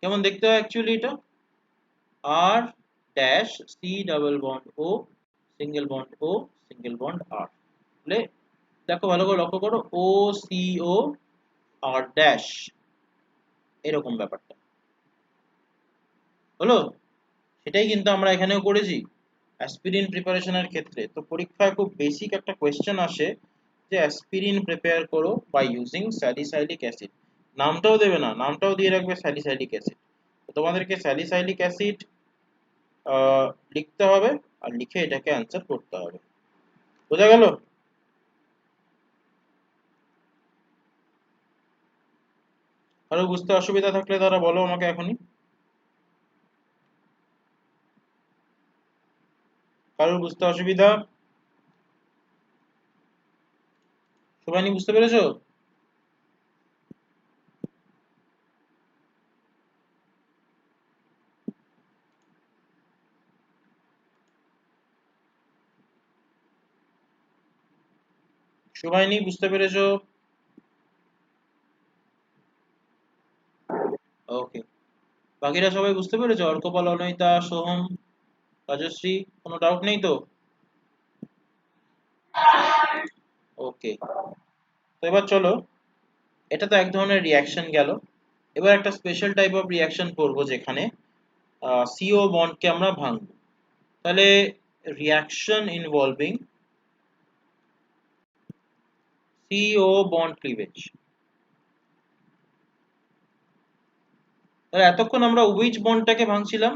কেমন দেখতে হয় অ্যাকচুয়ালি এটা? R dash C double bond O single bond O single bond R। তাহলে দেখো, ভালো করে লক্ষ্য করো, OCOR ড্যাশ, এরকম ব্যাপারটা হলো। সেটাই কিন্তু আমরা এখানেও করেছি অ্যাসপিরিন প্রিপারেশনের ক্ষেত্রে। তো পরীক্ষায় খুব বেসিক একটা কোয়েশ্চেন আসে যে অ্যাসপিরিন প্রিপেয়ার করো বাই ইউজিং স্যালিসাইলিক অ্যাসিড। নামটাও দেবে না, নামটাও দিয়ে রাখবে স্যালিসাইলিক অ্যাসিড। তো তোমাদেরকে স্যালিসাইলিক অ্যাসিড লিখতে হবে, আর লিখে এটাকে অ্যান্সার করতে হবে। বোঝা গেল? কারো বুঝতে অসুবিধা থাকলে তারা বলো আমাকে এখনই। কারোর বুঝতে অসুবিধা? সবাই বুঝতে পেরেছো? সবাই বুঝতে পেরেছো? ওকে। বাকিরা সবাই বুঝতে পেরেছো? অর্কপাল, অনয়িতা, সোহম, রাজশ্রী, কোনো ডাউট নেই তো? ওকে। তো এবার চলো, এটা তো এক ধরনের রিয়াকশন গেল। এবার একটা স্পেশাল টাইপ অফ রিয়াকশন করব, যেখানে CO বন্ডকে আমরা ভাঙবো। তাহলে reaction involving CO bond cleavage. তাহলে এতক্ষণ আমরা OH বন্ডটাকে ভাঙছিলাম,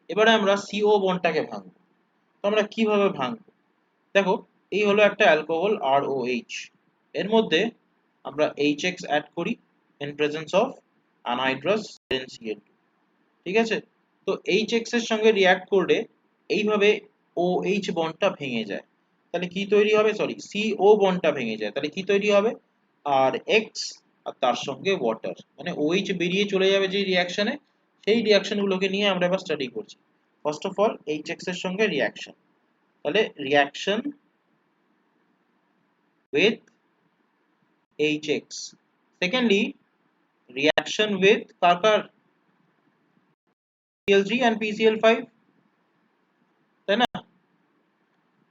এবারে আমরা CO বন্ডটাকে ভাঙবো। তো আমরা কিভাবে ভাঙবো? দেখো, এই হলো একটা অ্যালকোহল ROH। এর মধ্যে আমরা HX অ্যাড করি in presence of anhydrous NCl2। ঠিক আছে? তো HX এর সঙ্গে রিঅ্যাক্ট করলে এইভাবে OH বন্ডটা ভেঙে যায়। তাহলে কি তৈরি হবে? সরি, CO বন্ডটা ভেঙে যায়। তাহলে কি তৈরি হবে? আর X আর তার সঙ্গে ওয়াটার, মানে OH বেরিয়ে চলে যাবে যে রিঅ্যাকশনে। সেই রিঅ্যাকশন গুলোকে নিয়ে আমরা এবার স্টাডি করছি। ফার্স্ট অফ অল, HX এর সঙ্গে রিঅ্যাকশন। তাহলে reaction with HX। Secondly, reaction with car PCl3 and PCl5, তাই না?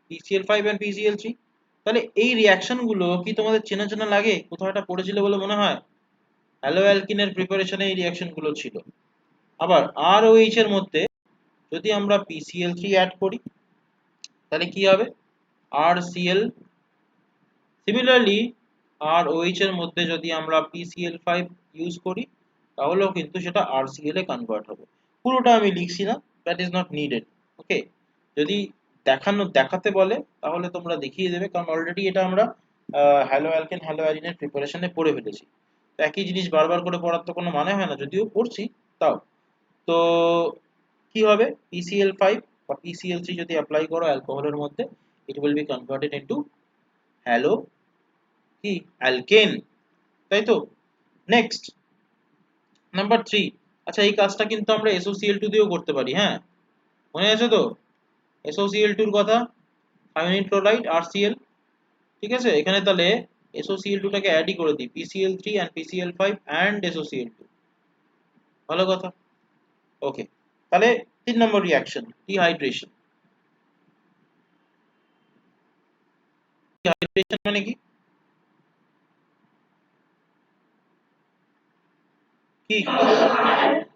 PCl5 and PCl3। তাহলে এই রিঅ্যাকশন গুলো কি তোমাদের চেনা চেনা লাগে? কোথাও একটা পড়েছিল বলে মনে হয়। হ্যালো অ্যালকিনের প্রিপারেশনে এই রিঅ্যাকশন গুলো ছিল। আবার ROH এর মধ্যে যদি আমরা PCl3 অ্যাড করি, তাহলে কি হবে? RCl। সিমিলারলি আর OH এর মধ্যে যদি আমরা PCl5 ইউজ করি তাহলেও কিন্তু সেটা RCl এ কনভার্ট হবে। পুরোটা আমি লিখছি না, দ্যাট ইজ নট নিডেড। ওকে, যদি দেখাতে বলে তাহলে তোমরা দেখিয়ে দেবে, কারণ অলরেডি এটা আমরা হ্যালো অ্যালকেন হ্যালো অ্যালিনের প্রিপারেশনে পড়ে ফেলেছি। তো একই জিনিস বারবার করে পড়ার তো কোনো মানে হয় না, যদিও পড়ছি তাও। তো কি হবে, PCl5 বা PCl3 যদি অ্যাপ্লাই করো অ্যালকোহলের মধ্যে, it will be converted into hello কি অ্যালকেন, তাই তো। Next number 3। আচ্ছা, এই কাজটা কিন্তু আমরা SOCl2 দিয়েও করতে পারি, হ্যাঁ মনে আছে তো SOCl2 এর কথা, থায়োনিন ক্লোরাইড RCl। ঠিক আছে, এখানে তাহলে SOCl2 টাকে অ্যাডই করে দিই, PCl3 and PCl5 and SOCl2, ভালো কথা। ওকে, তাহলে 3 নম্বর রিঅ্যাকশন ডিহাইড্রেশন। ডিহাইড্রেশন মানে কি কি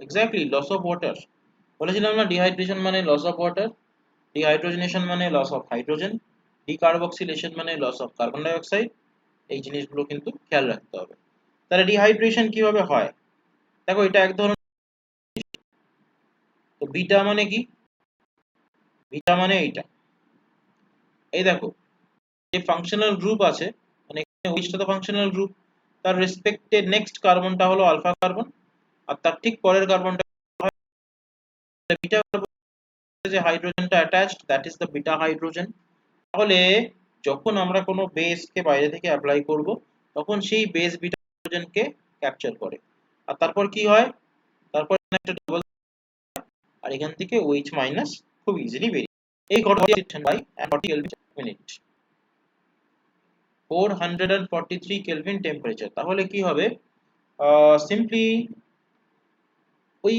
এক্স্যাক্টলি লস অফ ওয়াটার। বলেছিলাম না ডিহাইড্রেশন মানে লস অফ ওয়াটার, ডিহাইড্রোজেনেশন মানে লস অফ হাইড্রোজেন, ডিকার্বক্সিলেশন মানে লস অফ কার্বন ডাই অক্সাইড। এই জিনিসগুলো কিন্তু খেয়াল রাখতে হবে। তাহলে ডিহাইড্রেশন কিভাবে হয়, দেখো এটা এক ধরনের। তো বিটা মানে কি, বিটা মানে এইটা, এই দেখো যে ফাংশনাল গ্রুপ আছে, মানে এখানে ওইটা তো ফাংশনাল গ্রুপ, তার রেসপেক্টে নেক্সট কার্বনটা হলো আলফা কার্বন, আর তার ঠিক পরের কার্বনটা বিটা কার্বন, যে হাইড্রোজেনটা attached that is the beta hydrogen. তাহলে যখন আমরা কোনো বেসকে বাইরে থেকে অ্যাপ্লাই করব, তখন সেই বেস বিটা হাইড্রোজেনকে ক্যাপচার করে, আর তারপর কি হয়, তারপর একটা ডাবল, আর এখান থেকে OH মাইনাস খুব ইজিলি বেরিয়ে এই ঘটনা by 40 kelvin minute, 443 kelvin temperature. তাহলে কি হবে, সিম্পলি ওই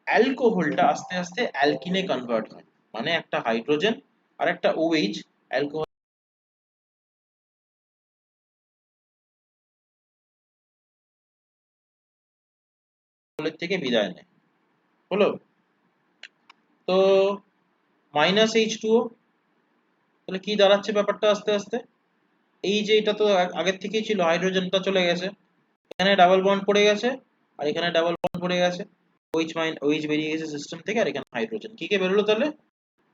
অ্যালকোহলটা আস্তে আস্তে অ্যালকিনে কনভার্ট হয়, মানে একটা হাইড্রোজেন আর একটা OH অ্যালকোহলের থেকে বিদায় নেয়, হলো। তো -H2O, তাহলে কি দাঁড়াচ্ছে ব্যাপারটা আস্তে আস্তে, এই যে এটা তো আগের থেকেই ছিল, হাইড্রোজেনটা চলে গেছে, এখানে ডাবল বন্ড পড়ে গেছে, আর এখানে ডাবল বন্ড পড়ে গেছে, OH বেরিয়ে গেছে সিস্টেম থেকে, আর এখানে হাইড্রোজেন কি কে বেরোলো, তাহলে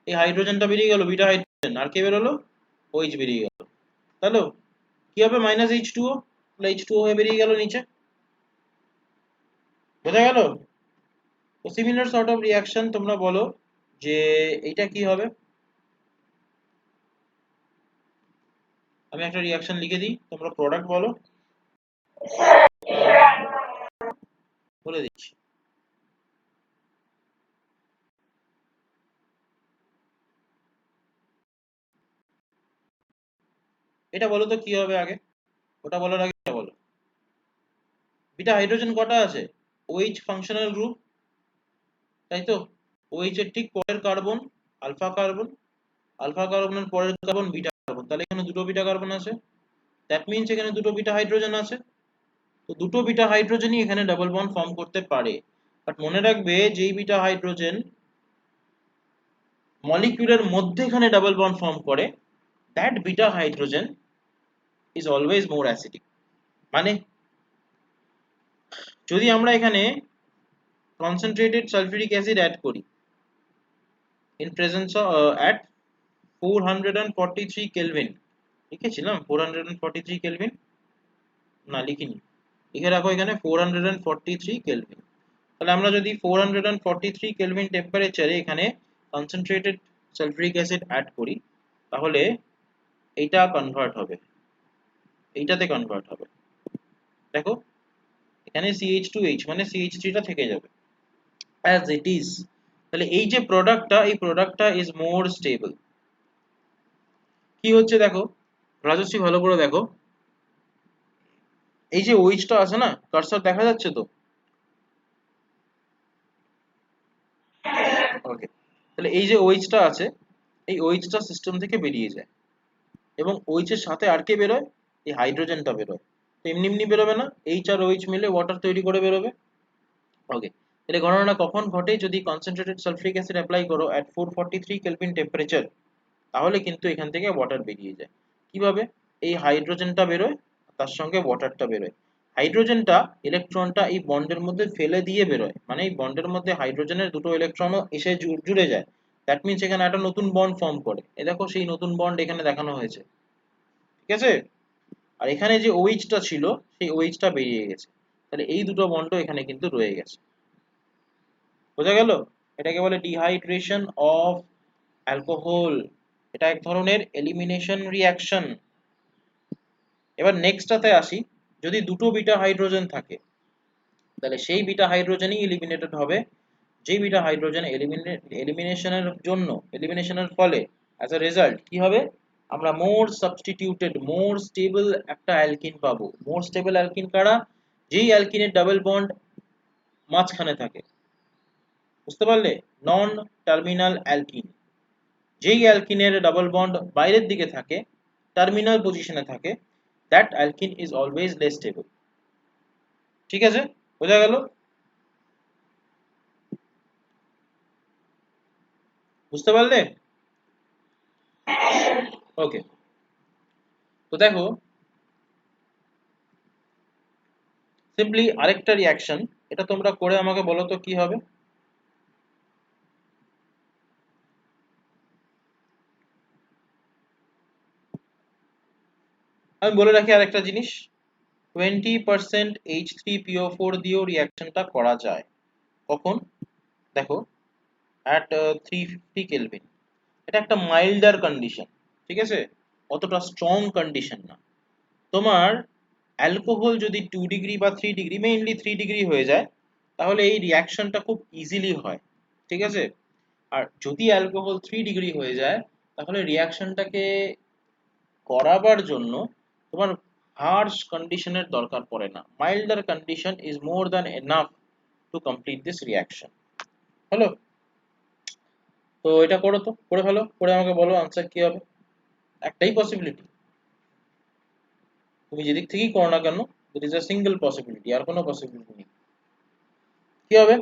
এই হাইড্রোজেনটা বেরিয়ে গেল বিটা হাইড্রোজেন, আর কে বেরোলো, OH বেরিয়ে গেল। তাহলে কি হবে -H2O, তাহলে H2O হয়ে বেরিয়ে গেল নিচে, বোঝা গেল। তো সিমিলার সর্ট অফ রিঅ্যাকশন তোমরা বলো যে এটা কি হবে। আমি একটা রিঅ্যাকশন লিখে দিই, তোমরা প্রোডাক্ট বলো, বলে দিচ্ছি। এটা বলো তো কি হবে আগে, ওটা বলার আগে এটা বলো, বিটা হাইড্রোজেন কটা আছে, OH ফাংশনাল গ্রুপ, তাই তো। OH এর ঠিক পরের কার্বন আলফা কার্বন, আলফা কার্বনের পরের কার্বন বিটা কার্বন, তাহলে এখানে দুটো বিটা কার্বন আছে, দ্যাট মিন্স এখানে দুটো বিটা হাইড্রোজেন আছে। তো দুটো বিটা হাইড্রোজেনই এখানে ডাবল বন্ড ফর্ম করতে পারে, বাট মনে রাখবে যেই বিটা হাইড্রোজেন মলিকিউলের মধ্যে এখানে ডাবল বন্ড ফর্ম করে, that beta hydrogen is always more acidic. মানে যদি আমরা এখানে কনসেন্ট্রেটেড সালফিউরিক অ্যাসিড অ্যাড করি in presence of at 443 kelvin, লিখেছিলাম 443 কেলভিন, না লিখিনি, লিখে রাখো এখানে 443 কেলভিন। তাহলে আমরা যদি 443 কেলভিন টেম্পারেচারে এখানে কনসেন্ট্রেটেড সালফিউরিক অ্যাসিড অ্যাড করি, তাহলে এইটা কনভার্ট হবে, এইটাতে কনভার্ট হবে, দেখো এখানে CH2H মানে CH3 টা থেকে যাবে as it is। তাহলে এই যে প্রোডাক্টটা, এই প্রোডাক্টটা ইজ মোর স্টেবল। কি হচ্ছে দেখো রাজশ্রী, ভালো করে দেখো, এই যে OH টা আছে না, কার্সর দেখা যাচ্ছে তো, ওকে, তাহলে এই যে OH টা আছে, এই OH টা সিস্টেম থেকে বেরিয়ে যায়, এবং OH এর সাথে আর কে বেরোয়, এই হাইড্রোজেনটা বেরোয়। তো এমনি এমনি বেরোবে না, H আর OH মিলে ওয়াটার তৈরি করে বেরোবে। ওকে, তাহলে ঘটনাটা কখন ঘটে, যদি কনসেন্ট্রেটেড সালফিউরিক অ্যাসিড অ্যাপ্লাই করো at 443 কেলভিন টেম্পারেচার, তাহলে কিন্তু এখান থেকে ওয়াটার বেরিয়ে যায়। কিভাবে, এই হাইড্রোজেনটা বেরোয়, তার সঙ্গে ওয়াটারটা বেরোয়। হাইড্রোজেনটা ইলেকট্রনটা এই বন্ডের মধ্যে ফেলে দিয়ে বেরোয়, মানে এই বন্ডের মধ্যে হাইড্রোজেনের দুটো ইলেকট্রনও এসে জুড়ে যায়। দ্যাট মিনস এখানে একটা নতুন বন্ড ফর্ম করে। এ দেখো সেই নতুন বন্ড এখানে দেখানো হয়েছে, ঠিক আছে। আর এখানে যে OH টা ছিল সেই OH টা বেরিয়ে গেছে, তাহলে এই দুটো বন্ডও এখানে কিন্তু রয়ে গেছে। বোঝা গেল? এটাকে বলে ডিহাইড্রেশন অফ অ্যালকোহল। এটা এক ধরনের এলিমিনেশন রিঅ্যাকশন। এবার নেক্সটটাতে আসি। যদি দুটো বিটা হাইড্রোজেন থাকে তাহলে সেই বিটা হাইড্রোজেনই এলিমিনেটেড হবে। যেই বিটা হাইড্রোজেন এলিমিনেশনের ফলে অ্যাজ আ রেজাল্ট কি হবে, আমরা মোর সাবস্টিটিউটেড মোর স্টেবল একটা অ্যালকিন পাবো। মোর স্টেবল অ্যালকিন কারা? যেই অ্যালকিনের ডাবল বন্ড মাঝখানে থাকে, বুঝতে পারলে? Non terminal alkyne. যেই অ্যালকিনের ডাবল বন্ড বাইরের দিকে থাকে, টার্মিনাল পজিশনে থাকে, that alkyne is always less stable. ঠিক আছে, বোঝা গেল? বুঝতে পারলে? ওকে, তো দেখো সিম্পলি আরেকটা রিঅ্যাকশন, এটা তোমরা করে আমাকে বলো তো কি হবে। আমি বলে রাখি আরেকটা জিনিস, 20% H3PO4 দিয়েও রিঅ্যাকশনটা করা যায়। কখন? দেখো, অ্যাট 350 কেলভিন। এটা একটা মাইল্ডার কন্ডিশন, ঠিক আছে, অতটা স্ট্রং কন্ডিশন না। তোমার অ্যালকোহল যদি 2 ডিগ্রি বা 3 ডিগ্রি, মেইনলি 3 ডিগ্রি হয়ে যায়, তাহলে এই রিঅ্যাকশনটা খুব ইজিলি হয়, ঠিক আছে। আর যদি অ্যালকোহল 3 ডিগ্রি হয়ে যায়, তাহলে রিঅ্যাকশনটাকে করাবার জন্য তোমার হার্শ কন্ডিশনের দরকার পড়ে না। Milder condition is more than enough to complete this reaction. হলো? তো এটা করো, তো করে ফেলো, করে আমাকে বলো আনসার কি হবে। একটাই পসিবিলিটি, তুমি যেদিক থেকেই করো না কেন, it is a single possibility, আর কোনো পসিবিলিটি নেই। কি হবে?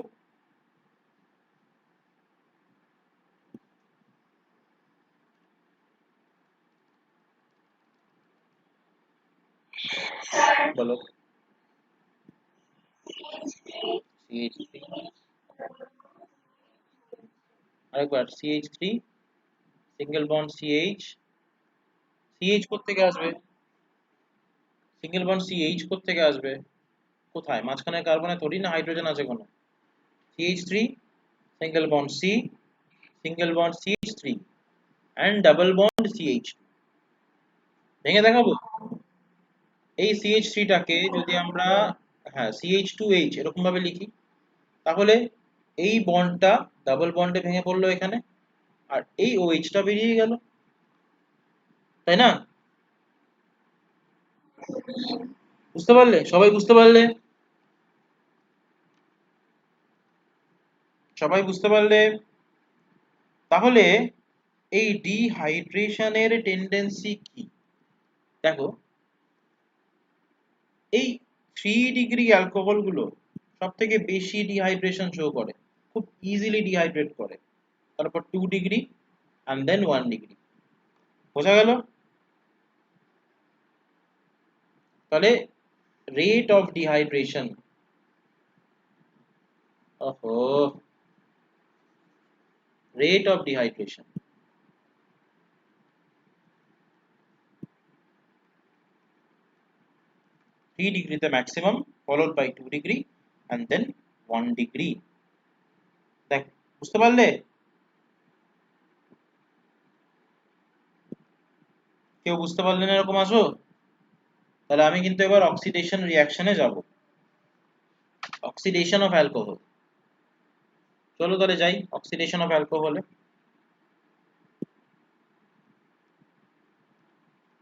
বলো। CH3, আরেকবার CH3, single bond CH। CH কোত্থেকে আসবে? সিঙ্গেল বন্ড CH কোত্থেকে আসবে? কোথায়? মাঝখানে কার্বনে থোড়ি না হাইড্রোজেন আছে কোনো। CH3, single bond C, single bond CH3 and double bond CH। ভেঙে দেখাবো? এই CH3 টাকে যদি আমরা, হ্যাঁ, CH2H এরকম ভাবে লিখি, তাহলে এই বন্ডটা ডাবল বন্ডে ভেঙে পড়লো এখানে, আর এই OH টা বেরিয়ে গেল, তাই না? বুঝতে পারলে? সবাই বুঝতে পারলে? সবাই বুঝতে পারলে? তাহলে এই ডিহাইড্রেশনের টেন্ডেন্সি কি? দেখো, এই 3 ডিগ্রি অ্যালকোহল গুলো সব থেকে বেশি ডিহাইড্রেশন শো করে, খুব ইজিলি ডিহাইড্রেট করে। তারপর 2 ডিগ্রি and then 1 ডিগ্রি। বোঝা গেল? তাহলে রেট অফ ডিহাইড্রেশন, ওহো, রেট অফ ডিহাইড্রেশন 3 ডিগ্রিতে maximum, followed by 2 degree and then 1 degree. দেখ, বুঝতে পারলে? কেউ বুঝতে পারলে না এরকম আসো? তাহলে আমি কিন্তু এবার অক্সিডেশন রিঅ্যাকশনে যাব, অক্সিডেশন অফ অ্যালকোহল। চলো তাহলে যাই অক্সিডেশন অফ অ্যালকোহলে।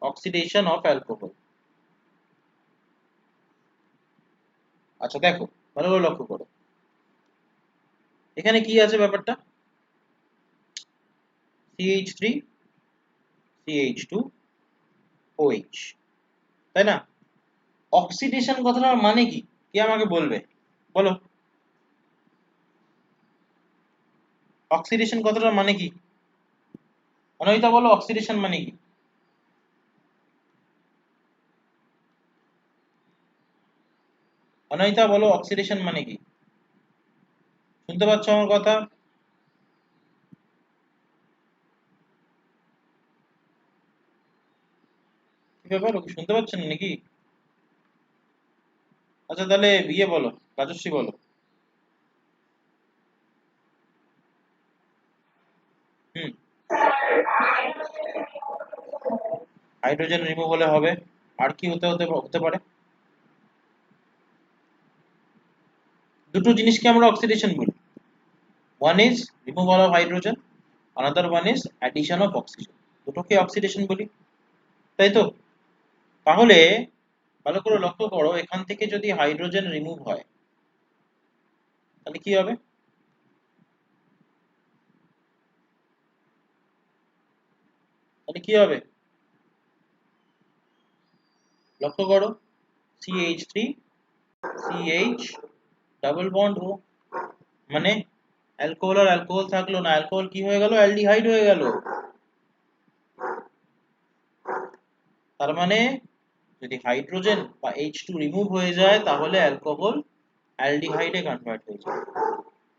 অক্সিডেশন অফ অ্যালকোহল, আচ্ছা দেখো, ভালো করে লক্ষ্য করো, এখানে কি আছে ব্যাপারটা? CH3, CH2OH, তাই না? অক্সিডেশন কথাটার মানে কি? কে আমাকে বলবে? বলো, অক্সিডেশন কথাটার মানে কি? অনয়িতা বলো, অক্সিডেশন মানে কি? অনামিতা বলো অক্সিডেশন মানে কি? শুনতে পাচ্ছ আমার কথা? কি ব্যাপার, ওকে শুনতে পাচ্ছেন না নাকি? আচ্ছা তাহলে বিয়ে বলো, রাজশ্রী বলো। হুম। হাইড্রোজেন রিমুভ হলে হবে। আর কি হতে হতে হতে পারে? দুটো জিনিসকে আমরা অক্সিডেশন বলি। One is removal of hydrogen, another one is addition of oxygen. দুটোকে অক্সিডেশন বলি, তাই তো? তাহলে ভালো করে লক্ষ্য করো, এখান থেকে যদি হাইড্রোজেন রিমুভ হয় তাহলে কি হবে? তাহলে কি হবে লক্ষ্য করো, CH3 CH ডাবল বন্ড ও, মানে অ্যালকোহল আর অ্যালকোহল থাকলো না, অ্যালকোহল কি হয়ে গেল? অ্যালডিহাইড হয়ে গেল। তার মানে যদি হাইড্রোজেন বা H2 রিমুভ হয়ে যায় তাহলে অ্যালকোহল অ্যালডিহাইডে কনভার্ট হয়ে যায়।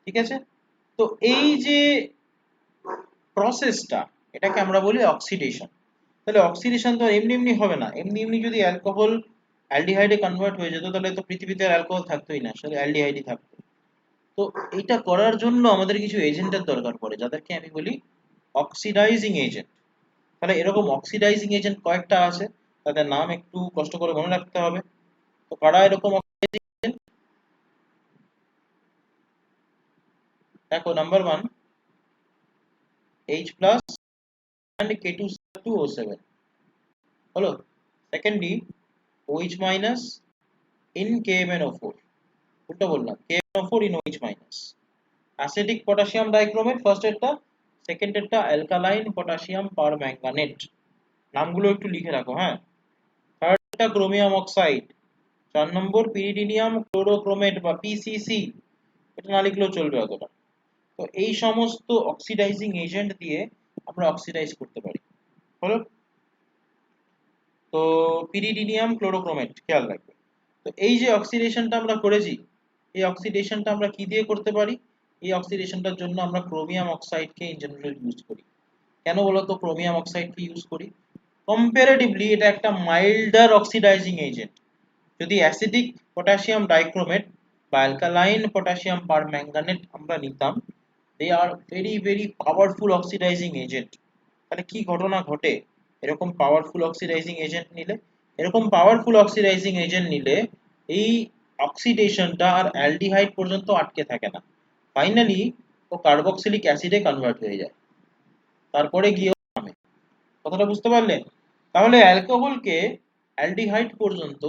ঠিক আছে? তো এই যে প্রসেসটা, এটাকে আমরা বলি অক্সিডেশন। তাহলে অক্সিডেশন তো এমনি এমনি হবে না। এমনি এমনি যদি অ্যালকোহল অ্যালডিহাইডে কনভার্ট হয়ে যেত তাহলে তো পৃথিবীতে আর অ্যালকোহল থাকতোই না, শুধু অ্যালডিহাইডই থাকতো। তো এটা করার জন্য আমাদের কিছু এজেন্টের দরকার পড়ে, যাদেরকে আমি বলি অক্সিডাইজিং এজেন্ট। তাহলে এরকম অক্সিডাইজিং এজেন্ট কয়েকটা আছে, তাদের নাম একটু কষ্ট করে মনে রাখতে হবে। তো কারা এরকম oxidizing agent? দেখো, number one H plus and K2 2O7 হলো। Secondly OH minus in KMnO4, উল্টো বললাম, KMnO4 in OH minus. Acidic potassium dichromate first এরটা, সেকেন্ড এরটা অ্যালকালাইন পটাশিয়াম পারম্যাঙ্গানেট। নামগুলো একটু লিখে রাখো, হ্যাঁ। থার্ড এরটা chromium oxide. 4 number pyridinium chlorochromate বা PCC, এটা না লিখলেও চলবে অতটা। তো এই সমস্ত অক্সিডাইজিং এজেন্ট দিয়ে আমরা অক্সিডাইজ করতে পারি, হলো। তো পিরিডিনিয়াম ক্লোরোক্রোমেট খেয়াল রাখবে। তো এই যে অক্সিডেশনটা আমরা করেছি, এই অক্সিডেশনটা আমরা কি দিয়ে করতে পারি? এই অক্সিডেশনটার জন্য আমরা ক্রোমিয়াম অক্সাইডকে ইন জেনারেল ইউজ করি। কেন বলো তো ক্রোমিয়াম অক্সাইডকে ইউজ করি? কম্পারেটিভলি এটা একটা মাইল্ডার অক্সিডাইজিং এজেন্ট। যদি অ্যাসিডিক পটাশিয়াম ডাইক্রোমেট বা অ্যালকালাইন পটাশিয়াম পারম্যাঙ্গানেট আমরা নিতাম, they are very very powerful oxidising agent. তাহলে কি ঘটনা ঘটে এরকম পাওয়ারফুল অক্সিডাইজিং এজেন্ট নিলে? এরকম পাওয়ারফুল অক্সিডাইজিং এজেন্ট নিলে এই অক্সিডেশনটা আর অ্যালডিহাইড পর্যন্ত আটকে থাকে না, ফাইনালি ও কার্বক্সিলিক অ্যাসিডে কনভার্ট হয়ে যায়, তারপরে গিয়ে নামে। কথাটা বুঝতে পারলে? তাহলে অ্যালকোহলকে অ্যালডিহাইড পর্যন্ত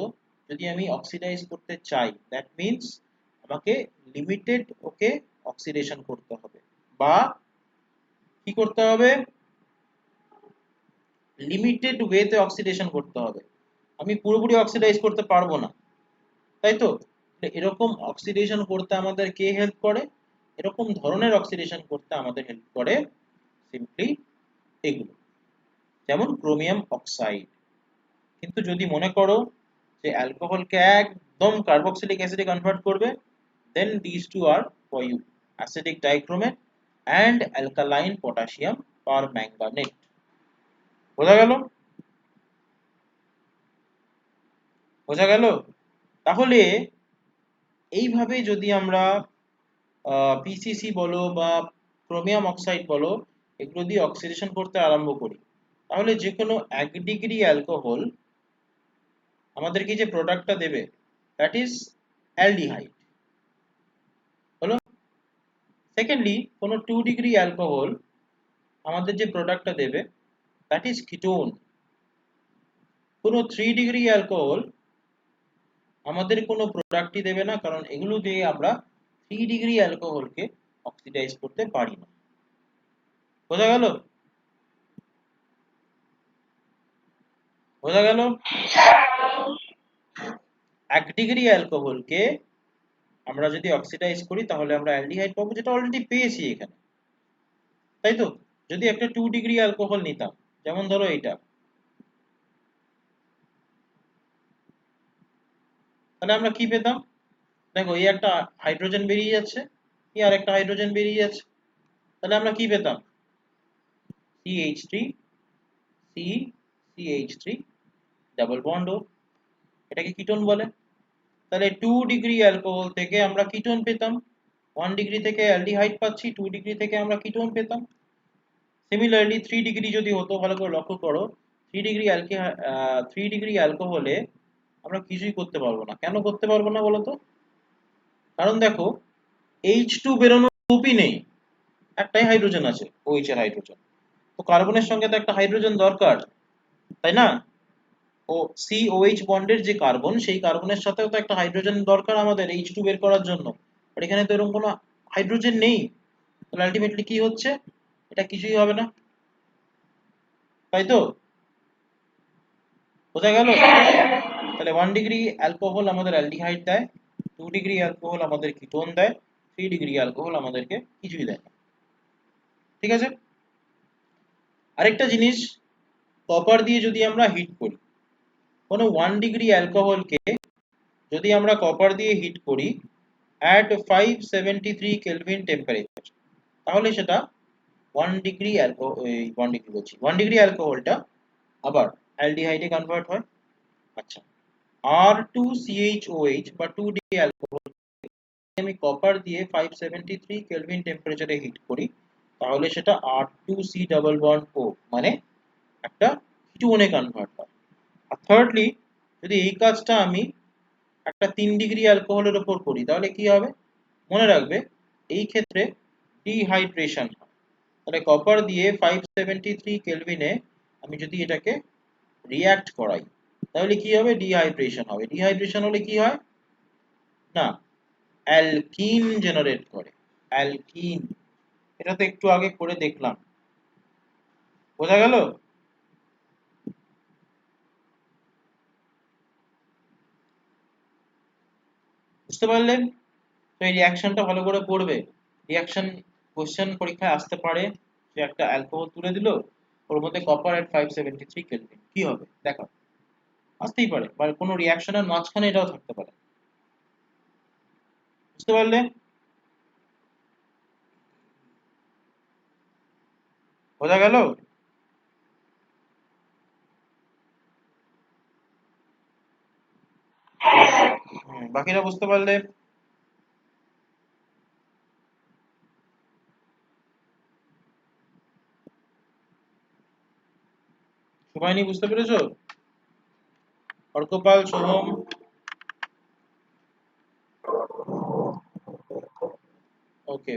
যদি আমি অক্সিডাইজ করতে চাই, দ্যাট মিন্স আমাকে লিমিটেড ওকে অক্সিডেশন করতে হবে, বা কি করতে হবে? লিমিটেড ওয়েতে অক্সিডেশন করতে হবে। আমি পুরোপুরি অক্সিডাইজ করতে পারবো না, তাই তো? এরকম অক্সিডেশন করতে আমাদের কে হেল্প করে? এরকম ধরনের অক্সিডেশন করতে আমাদের হেল্প করে সিম্পলি এগুলো, যেমন ক্রোমিয়াম অক্সাইড। কিন্তু যদি মনে করো যে অ্যালকোহলকে একদম কার্বক্সিলিক অ্যাসিডে কনভার্ট করবে, then this two are for you, acidic dichromate and alkaline potassium permanganate. বোঝা গেল? বোঝা গেল? তাহলে এইভাবে যদি আমরা পিসিসি বলো বা ক্রোমিয়াম অক্সাইড বলো, এগুলো দিয়ে অক্সিডেশন করতে আরম্ভ করি, তাহলে যে কোনো 1 ডিগ্রি অ্যালকোহল আমাদেরকে যে প্রোডাক্টটা দেবে, দ্যাট ইজ অ্যালডিহাইড, হলো। সেকেন্ডলি কোনো 2 ডিগ্রি অ্যালকোহল আমাদের যে প্রোডাক্টটা দেবে, দ্যাট ইজ কিটোন। কোনো 3 ডিগ্রি অ্যালকোহল আমাদের কোনো প্রোডাক্টই দেবে না, কারণ এগুলো দিয়ে আমরা 3 ডিগ্রি অ্যালকোহলকে অক্সিডাইজ করতে পারি না। বোঝা গেল? বোঝা গেল? 1 ডিগ্রি অ্যালকোহলকে আমরা যদি অক্সিডাইজ করি তাহলে আমরা অ্যালডিহাইড পাবো, যেটা অলরেডি পেয়েছি এখানে, তাই তো? যদি একটা 2 ডিগ্রি অ্যালকোহল নিতাম, যেমন ধরো এটা, তাহলে আমরা কি পেতাম? দেখো এই একটা হাইড্রোজেন বেরিয়ে যাচ্ছে, এই আর একটা হাইড্রোজেন বেরিয়ে যাচ্ছে, তাহলে আমরা কি পেতাম? CH3 C CH3 double bond ও, এটাকে কিটোন বলে। তাহলে 2 ডিগ্রি অ্যালকোহল থেকে আমরা কিটোন পেতাম, 1 ডিগ্রি থেকে অ্যালডিহাইড পাচ্ছি, 2 ডিগ্রি থেকে আমরা কিটোন পেতাম। সিমিলারলি 3 ডিগ্রি যদি হতো, ভালো করে লক্ষ্য করো, 3 ডিগ্রি 3 ডিগ্রি অ্যালকোহলে আমরা কিছুই করতে পারবো না। কেন করতে পারবো না বলো তো? কারণ দেখো H2 বেরোনোর স্কোপই নেই, একটাই হাইড্রোজেন আছে, OH এর হাইড্রোজেন। তো কার্বনের সঙ্গে তো একটা হাইড্রোজেন দরকার, তাই না? ও COH বন্ডের যে কার্বন, সেই কার্বনের সাথেও তো একটা হাইড্রোজেন দরকার আমাদের H2 বের করার জন্য। আর এখানে তো এরকম কোনো হাইড্রোজেন নেই, তাহলে আলটিমেটলি কি হচ্ছে? এটা কিছুই হবে না, তাই তো? বোঝা গেল? তাহলে 1 ডিগ্রি অ্যালকোহল আমাদের অ্যালডিহাইড দেয়, 2 ডিগ্রি অ্যালকোহল আমাদের কিটোন দেয়, 3 ডিগ্রি অ্যালকোহল আমাদেরকে কিছুই দেয় না। ঠিক আছে? আরেকটা জিনিস, কপার দিয়ে যদি আমরা হিট করি, কোনো 1 ডিগ্রি অ্যালকোহলকে যদি আমরা কপার দিয়ে হিট করি at 573 কেলভিন টেম্পারেচার, তাহলে সেটা 1 ডিগ্রি অ্যালকোহল, 1 ডিগ্রি বলছি, 1 ডিগ্রি অ্যালকোহলটা আবার অ্যালডিহাইডে কনভার্ট হয়। আচ্ছা, R2CHOH বা 2 ডিগ্রি অ্যালকোহল আমি কপার দিয়ে 573 কেলভিন টেম্পারেচারে হিট করি, তাহলে সেটা R2C ডাবল বন্ড O, মানে একটা কিটোনে কনভার্ট হয়। আর থার্ডলি, যদি এই কাজটা আমি একটা 3 ডিগ্রি অ্যালকোহলের উপর করি, তাহলে কি হবে? মনে রাখবে, এই ক্ষেত্রে ডিহাইড্রেশন হয়। তাহলে কপার দিয়ে 573 কেলভিনে আমি যদি এটাকে রিঅ্যাক্ট করাই, তাহলে কি হবে? ডিহাইড্রেশন হবে। ডিহাইড্রেশন হলে কি হয়? না, অ্যালকিন জেনারেট করে, অ্যালকিন। এটা তো একটু আগে করে দেখলাম, বোঝা গেল? বুঝতে পারলেন? তো এই রিঅ্যাকশনটা ভালো করে পড়বে। রিঅ্যাকশন কোশ্চেন পরীক্ষায় আসতে পারে, যে একটা অ্যালকোহল তুলে দিল, ওর মধ্যে কপার এট 573 কেলভিন, কি হবে দেখো, আসতেই পারে, বা কোনো রিঅ্যাকশনের মাঝখানে এটাও থাকতে পারে। বুঝতে পারলে? বোঝা গেল? বাকিরা বুঝতে পারলে? সবাই নিয়ে বুঝতে পেরেছো? অর্কপাল, সোহম? ওকে।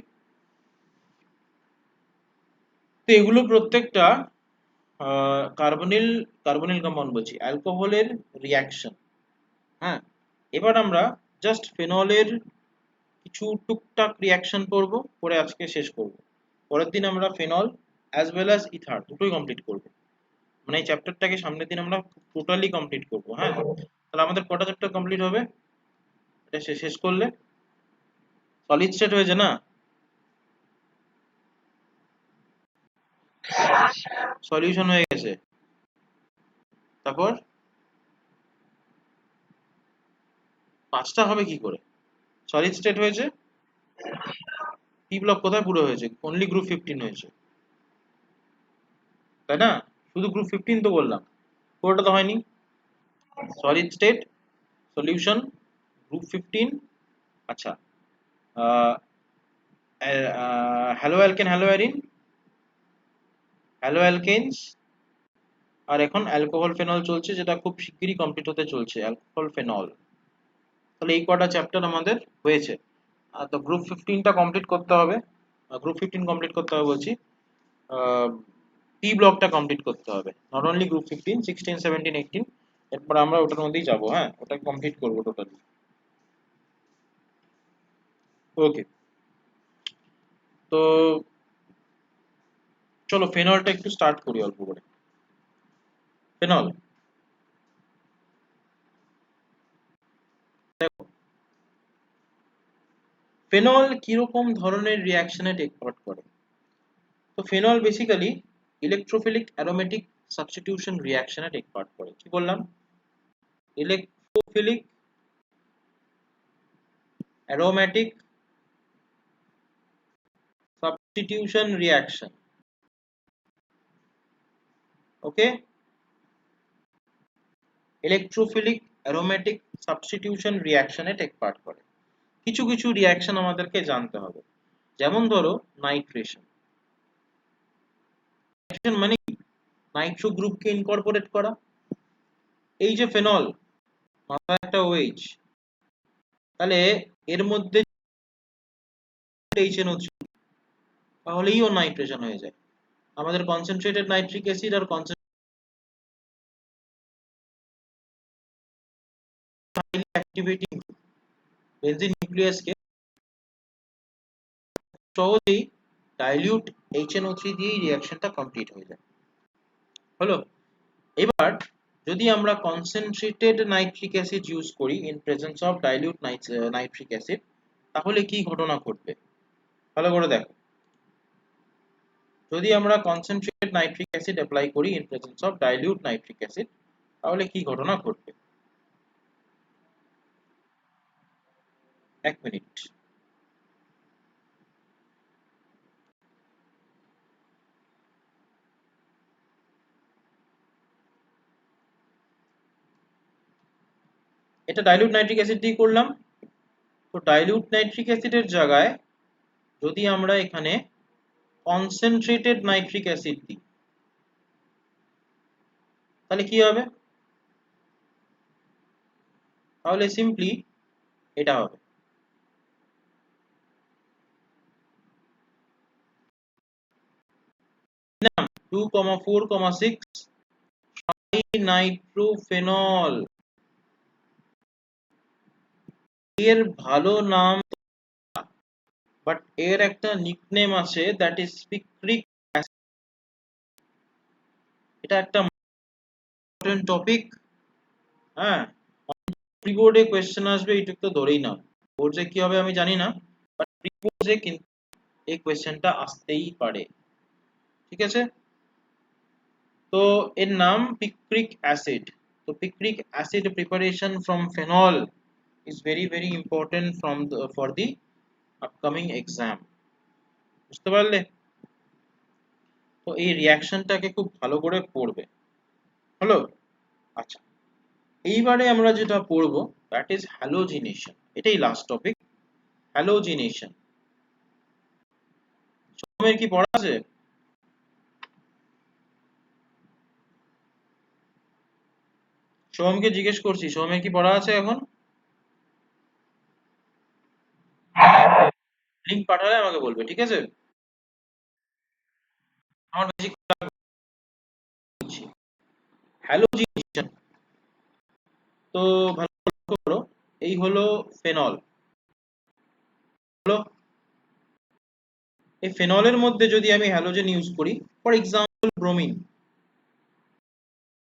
তো এগুলো প্রত্যেকটা কার্বনিল, কার্বনিল কম্পাউন্ড বলছি, অ্যালকোহলের রিঅ্যাকশন। হ্যাঁ, এবার আমরা জাস্ট ফেনলের কিছু টুকটাক রিঅ্যাকশন করব, করে আজকে শেষ করব। পরের দিন আমরা phenol as well as ether দুটোই কমপ্লিট করব। মানে এই চ্যাপ্টারটাকে সামনের দিন আমরা টোটালি কমপ্লিট করব। হ্যাঁ, তাহলে আমাদের কটা চ্যাপ্টার কমপ্লিট হবে এটা শেষ করলে? সলিড স্টেট হয়েছে না? সলিউশন হয়ে গেছে। তারপর 5টা হবে কি করে? সলিড স্টেট হয়েছে, পি ব্লক কোথায় পুরো হয়েছে? অনলি গ্রুপ 15 হয়েছে, তাই না? শুধু গ্রুপ 15 তো বললাম, পুরোটা তো হয়নি। Solid state, solution, group 15। আচ্ছা, halo alkane, halo arene, halo alkanes, আর এখন অ্যালকোহল ফেনল চলছে, যেটা খুব শিগগিরই কমপ্লিট হতে চলছে, অ্যালকোহল ফেনল। তাহলে এই কটা চ্যাপ্টার আমাদের হয়েছে। তো গ্রুপ 15টা কমপ্লিট করতে হবে, গ্রুপ 15 কমপ্লিট করতে হবে বলছি, পি ব্লকটা কমপ্লিট করতে হবে। নট অনলি গ্রুপ 15, 16, 17, 18, এরপর আমরা ওটার মধ্যেই যাবো। হ্যাঁ, ওটা কমপ্লিট করবো টোটালি। ওকে, তো চলো ফেনলটা একটু স্টার্ট করি অল্প করে। ফেনল, দেখো ফেনল কিরকম ধরনের রিঅ্যাকশনে টেক পার্ট করে। তো phenol basically electrophilic aromatic substitution রিঅ্যাকশনে টেক পার্ট করে। কি বললাম? Electrophilic aromatic substitution reaction. Okay, electrophilic aromatic substitution রিঅ্যাকশনে টেক পার্ট করে। কিছু কিছু রিঅ্যাকশন আমাদেরকে জানতে হবে, যেমন ধরো নাইট্রেশন। নাইট্রেশন মানে কি? নাইট্রো গ্রুপকে ইনকর্পোরেট করা। এই যে ফেনল, মাথায় একটা ওএইচ, তাহলে এর মধ্যে HNO3, তাহলেই ও নাইট্রেশন হয়ে যায়। আমাদের কনসেন্ট্রেটেড নাইট্রিক অ্যাসিড আর অ্যাক্টিভেটিং বেনজিন নিউক্লিয়াসকে সহজেই ডাইলিউট HNO3 দিয়েই রিঅ্যাকশনটা কমপ্লিট হয়ে যায়। হলো। এবার যদি আমরা কনসেন্ট্রেটেড নাইট্রিক অ্যাসিড ইউজ করি in presence of dilute nitric acid, তাহলে কি ঘটনা ঘটবে ভালো করে দেখো। যদি আমরা কনসেন্ট্রেটেড নাইট্রিক অ্যাসিড অ্যাপ্লাই করি in presence of dilute nitric acid, তাহলে কি ঘটনা ঘটবে? এক মিনিট। এটা ডাইলিউট নাইট্রিক অ্যাসিড দিয়ে করলাম। তো ডাইলিউট নাইট্রিক অ্যাসিডের জায়গায় যদি আমরা এখানে কনসেন্ট্রেটেড নাইট্রিক অ্যাসিড দিই, তাহলে কি হবে? তাহলে সিম্পলি এটা হবে 2,4,6 নাইট্রোফেনল। এর ভালো নাম, বাট এর একটা নিকনেম আছে, দ্যাট ইজ পিক্রিক অ্যাসিড। এটা একটা ইম্পর্টেন্ট টপিক। হ্যাঁ, প্রি বোর্ডে কোশ্চেন আসবে, এটা তো ধরেই নাও। বোর্ডে কি হবে আমি জানি না, বাট প্রি বোর্ডে কিন্তু এই কোশ্চেনটা আসতেই পারে। ঠিক আছে, তো এর নাম পিক্রিক অ্যাসিড। তো picric acid preparation from phenol is very important for the upcoming exam। বুঝতে পারলে? তো এই রিঅ্যাকশনটাকে খুব ভালো করে পড়বে। হলো। আচ্ছা, এইবারে আমরা যেটা পড়ব দ্যাট ইজ হ্যালোজিনেশন। এটাই লাস্ট টপিক, হ্যালোজিনেশন। সোমের কি পড়া আছে? সোমকে জিজ্ঞেস করছি, সোমের কি পড়া আছে এখন? লিংক পাঠালে আমাকে বলবে, ঠিক আছে? আমার বেশি হ্যালোজিনেশন, তো ভালো করো। এই হলো ফেনল। হলো। এই ফেনলের মধ্যে যদি আমি হ্যালোজেন ইউজ করি, ফর এক্সাম্পল ব্রোমিন,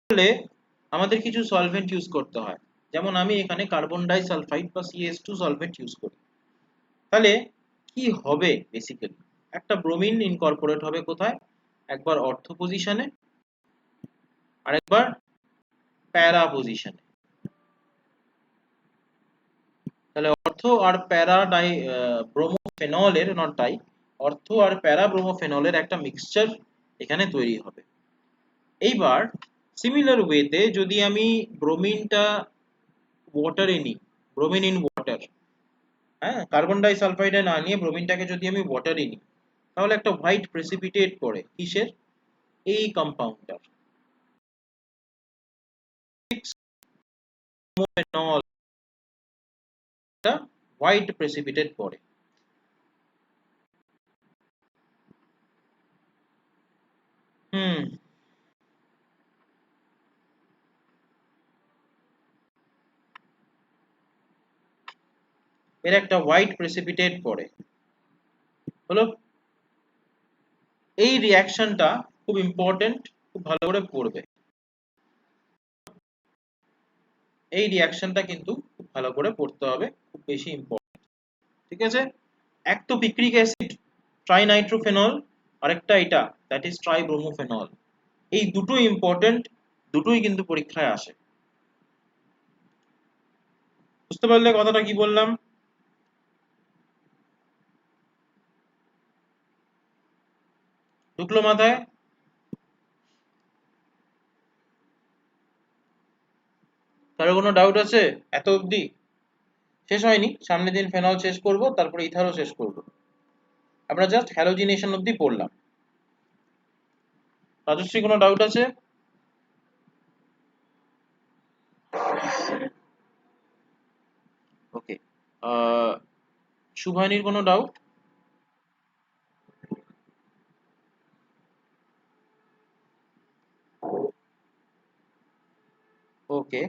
তাহলে আমাদের কিছু সলভেন্ট ইউজ করতে হয়। যেমন আমি এখানে কার্বন ডাই সালফাইড বা CH2 সলভেন্ট ইউজ করি। তাহলে কি হবে? বেসিক্যালি একটা ব্রোমিন ইনকর্পোরেট হবে কোথায়? একবার অর্থো পজিশনে, আরেকবার প্যারা পজিশনে। তাহলে অর্থো আর প্যারা ডাই ব্রোমোফেনলের, নট ডাই, অর্থো আর প্যারা ব্রোমোফেনলের একটা মিক্সচার এখানে তৈরি হবে। এইবার সিমিলার ওয়েতে যদি আমি ব্রোমিনটা ওয়াটারে নিই, ব্রোমিন ইন ওয়াটার, হ্যাঁ, কার্বন ডাই সালফাইডে না নিয়ে ব্রোমিনটাকে যদি আমি ওয়াটারে নিই, তাহলে একটা হোয়াইট প্রেসিপিটেট পড়ে কিসের? এই কম্পাউন্ডটার, ব্রোমোফেনল, একটা হোয়াইট প্রেসিপিটেট পড়ে। হুম, এর একটা হোয়াইট প্রেসিপিটেট পড়ে। হলো। এই রিঅ্যাকশনটা খুব ইম্পর্টেন্ট, খুব ভালো করে পড়বে। এই রিঅ্যাকশনটা কিন্তু খুব ভালো করে পড়তে হবে, খুব বেশি ইম্পর্টেন্ট। ঠিক আছে, এক তো পিক্রিক অ্যাসিড ট্রাইনাইট্রোফেনল, আরেকটা এটা দ্যাট ইজ ট্রাইব্রোমোফেনল। এই দুটো ইম্পর্টেন্ট, দুটোই কিন্তু পরীক্ষায় আসে। বুঝতে পারলে কথাটা কি বললাম? ঢুকলো মাথায়? কারো কোনো ডাউট আছে এত অবধি? শেষ হয়নি, সামনের দিন ফেনল শেষ করব, তারপরে ইথারও শেষ করব। আমরা জাস্ট হ্যালোজিনেশন অবধি পড়লাম। রাজশ্রী কোনো ডাউট আছে? ওকে। শুভানীর কোনো ডাউট? ওকে।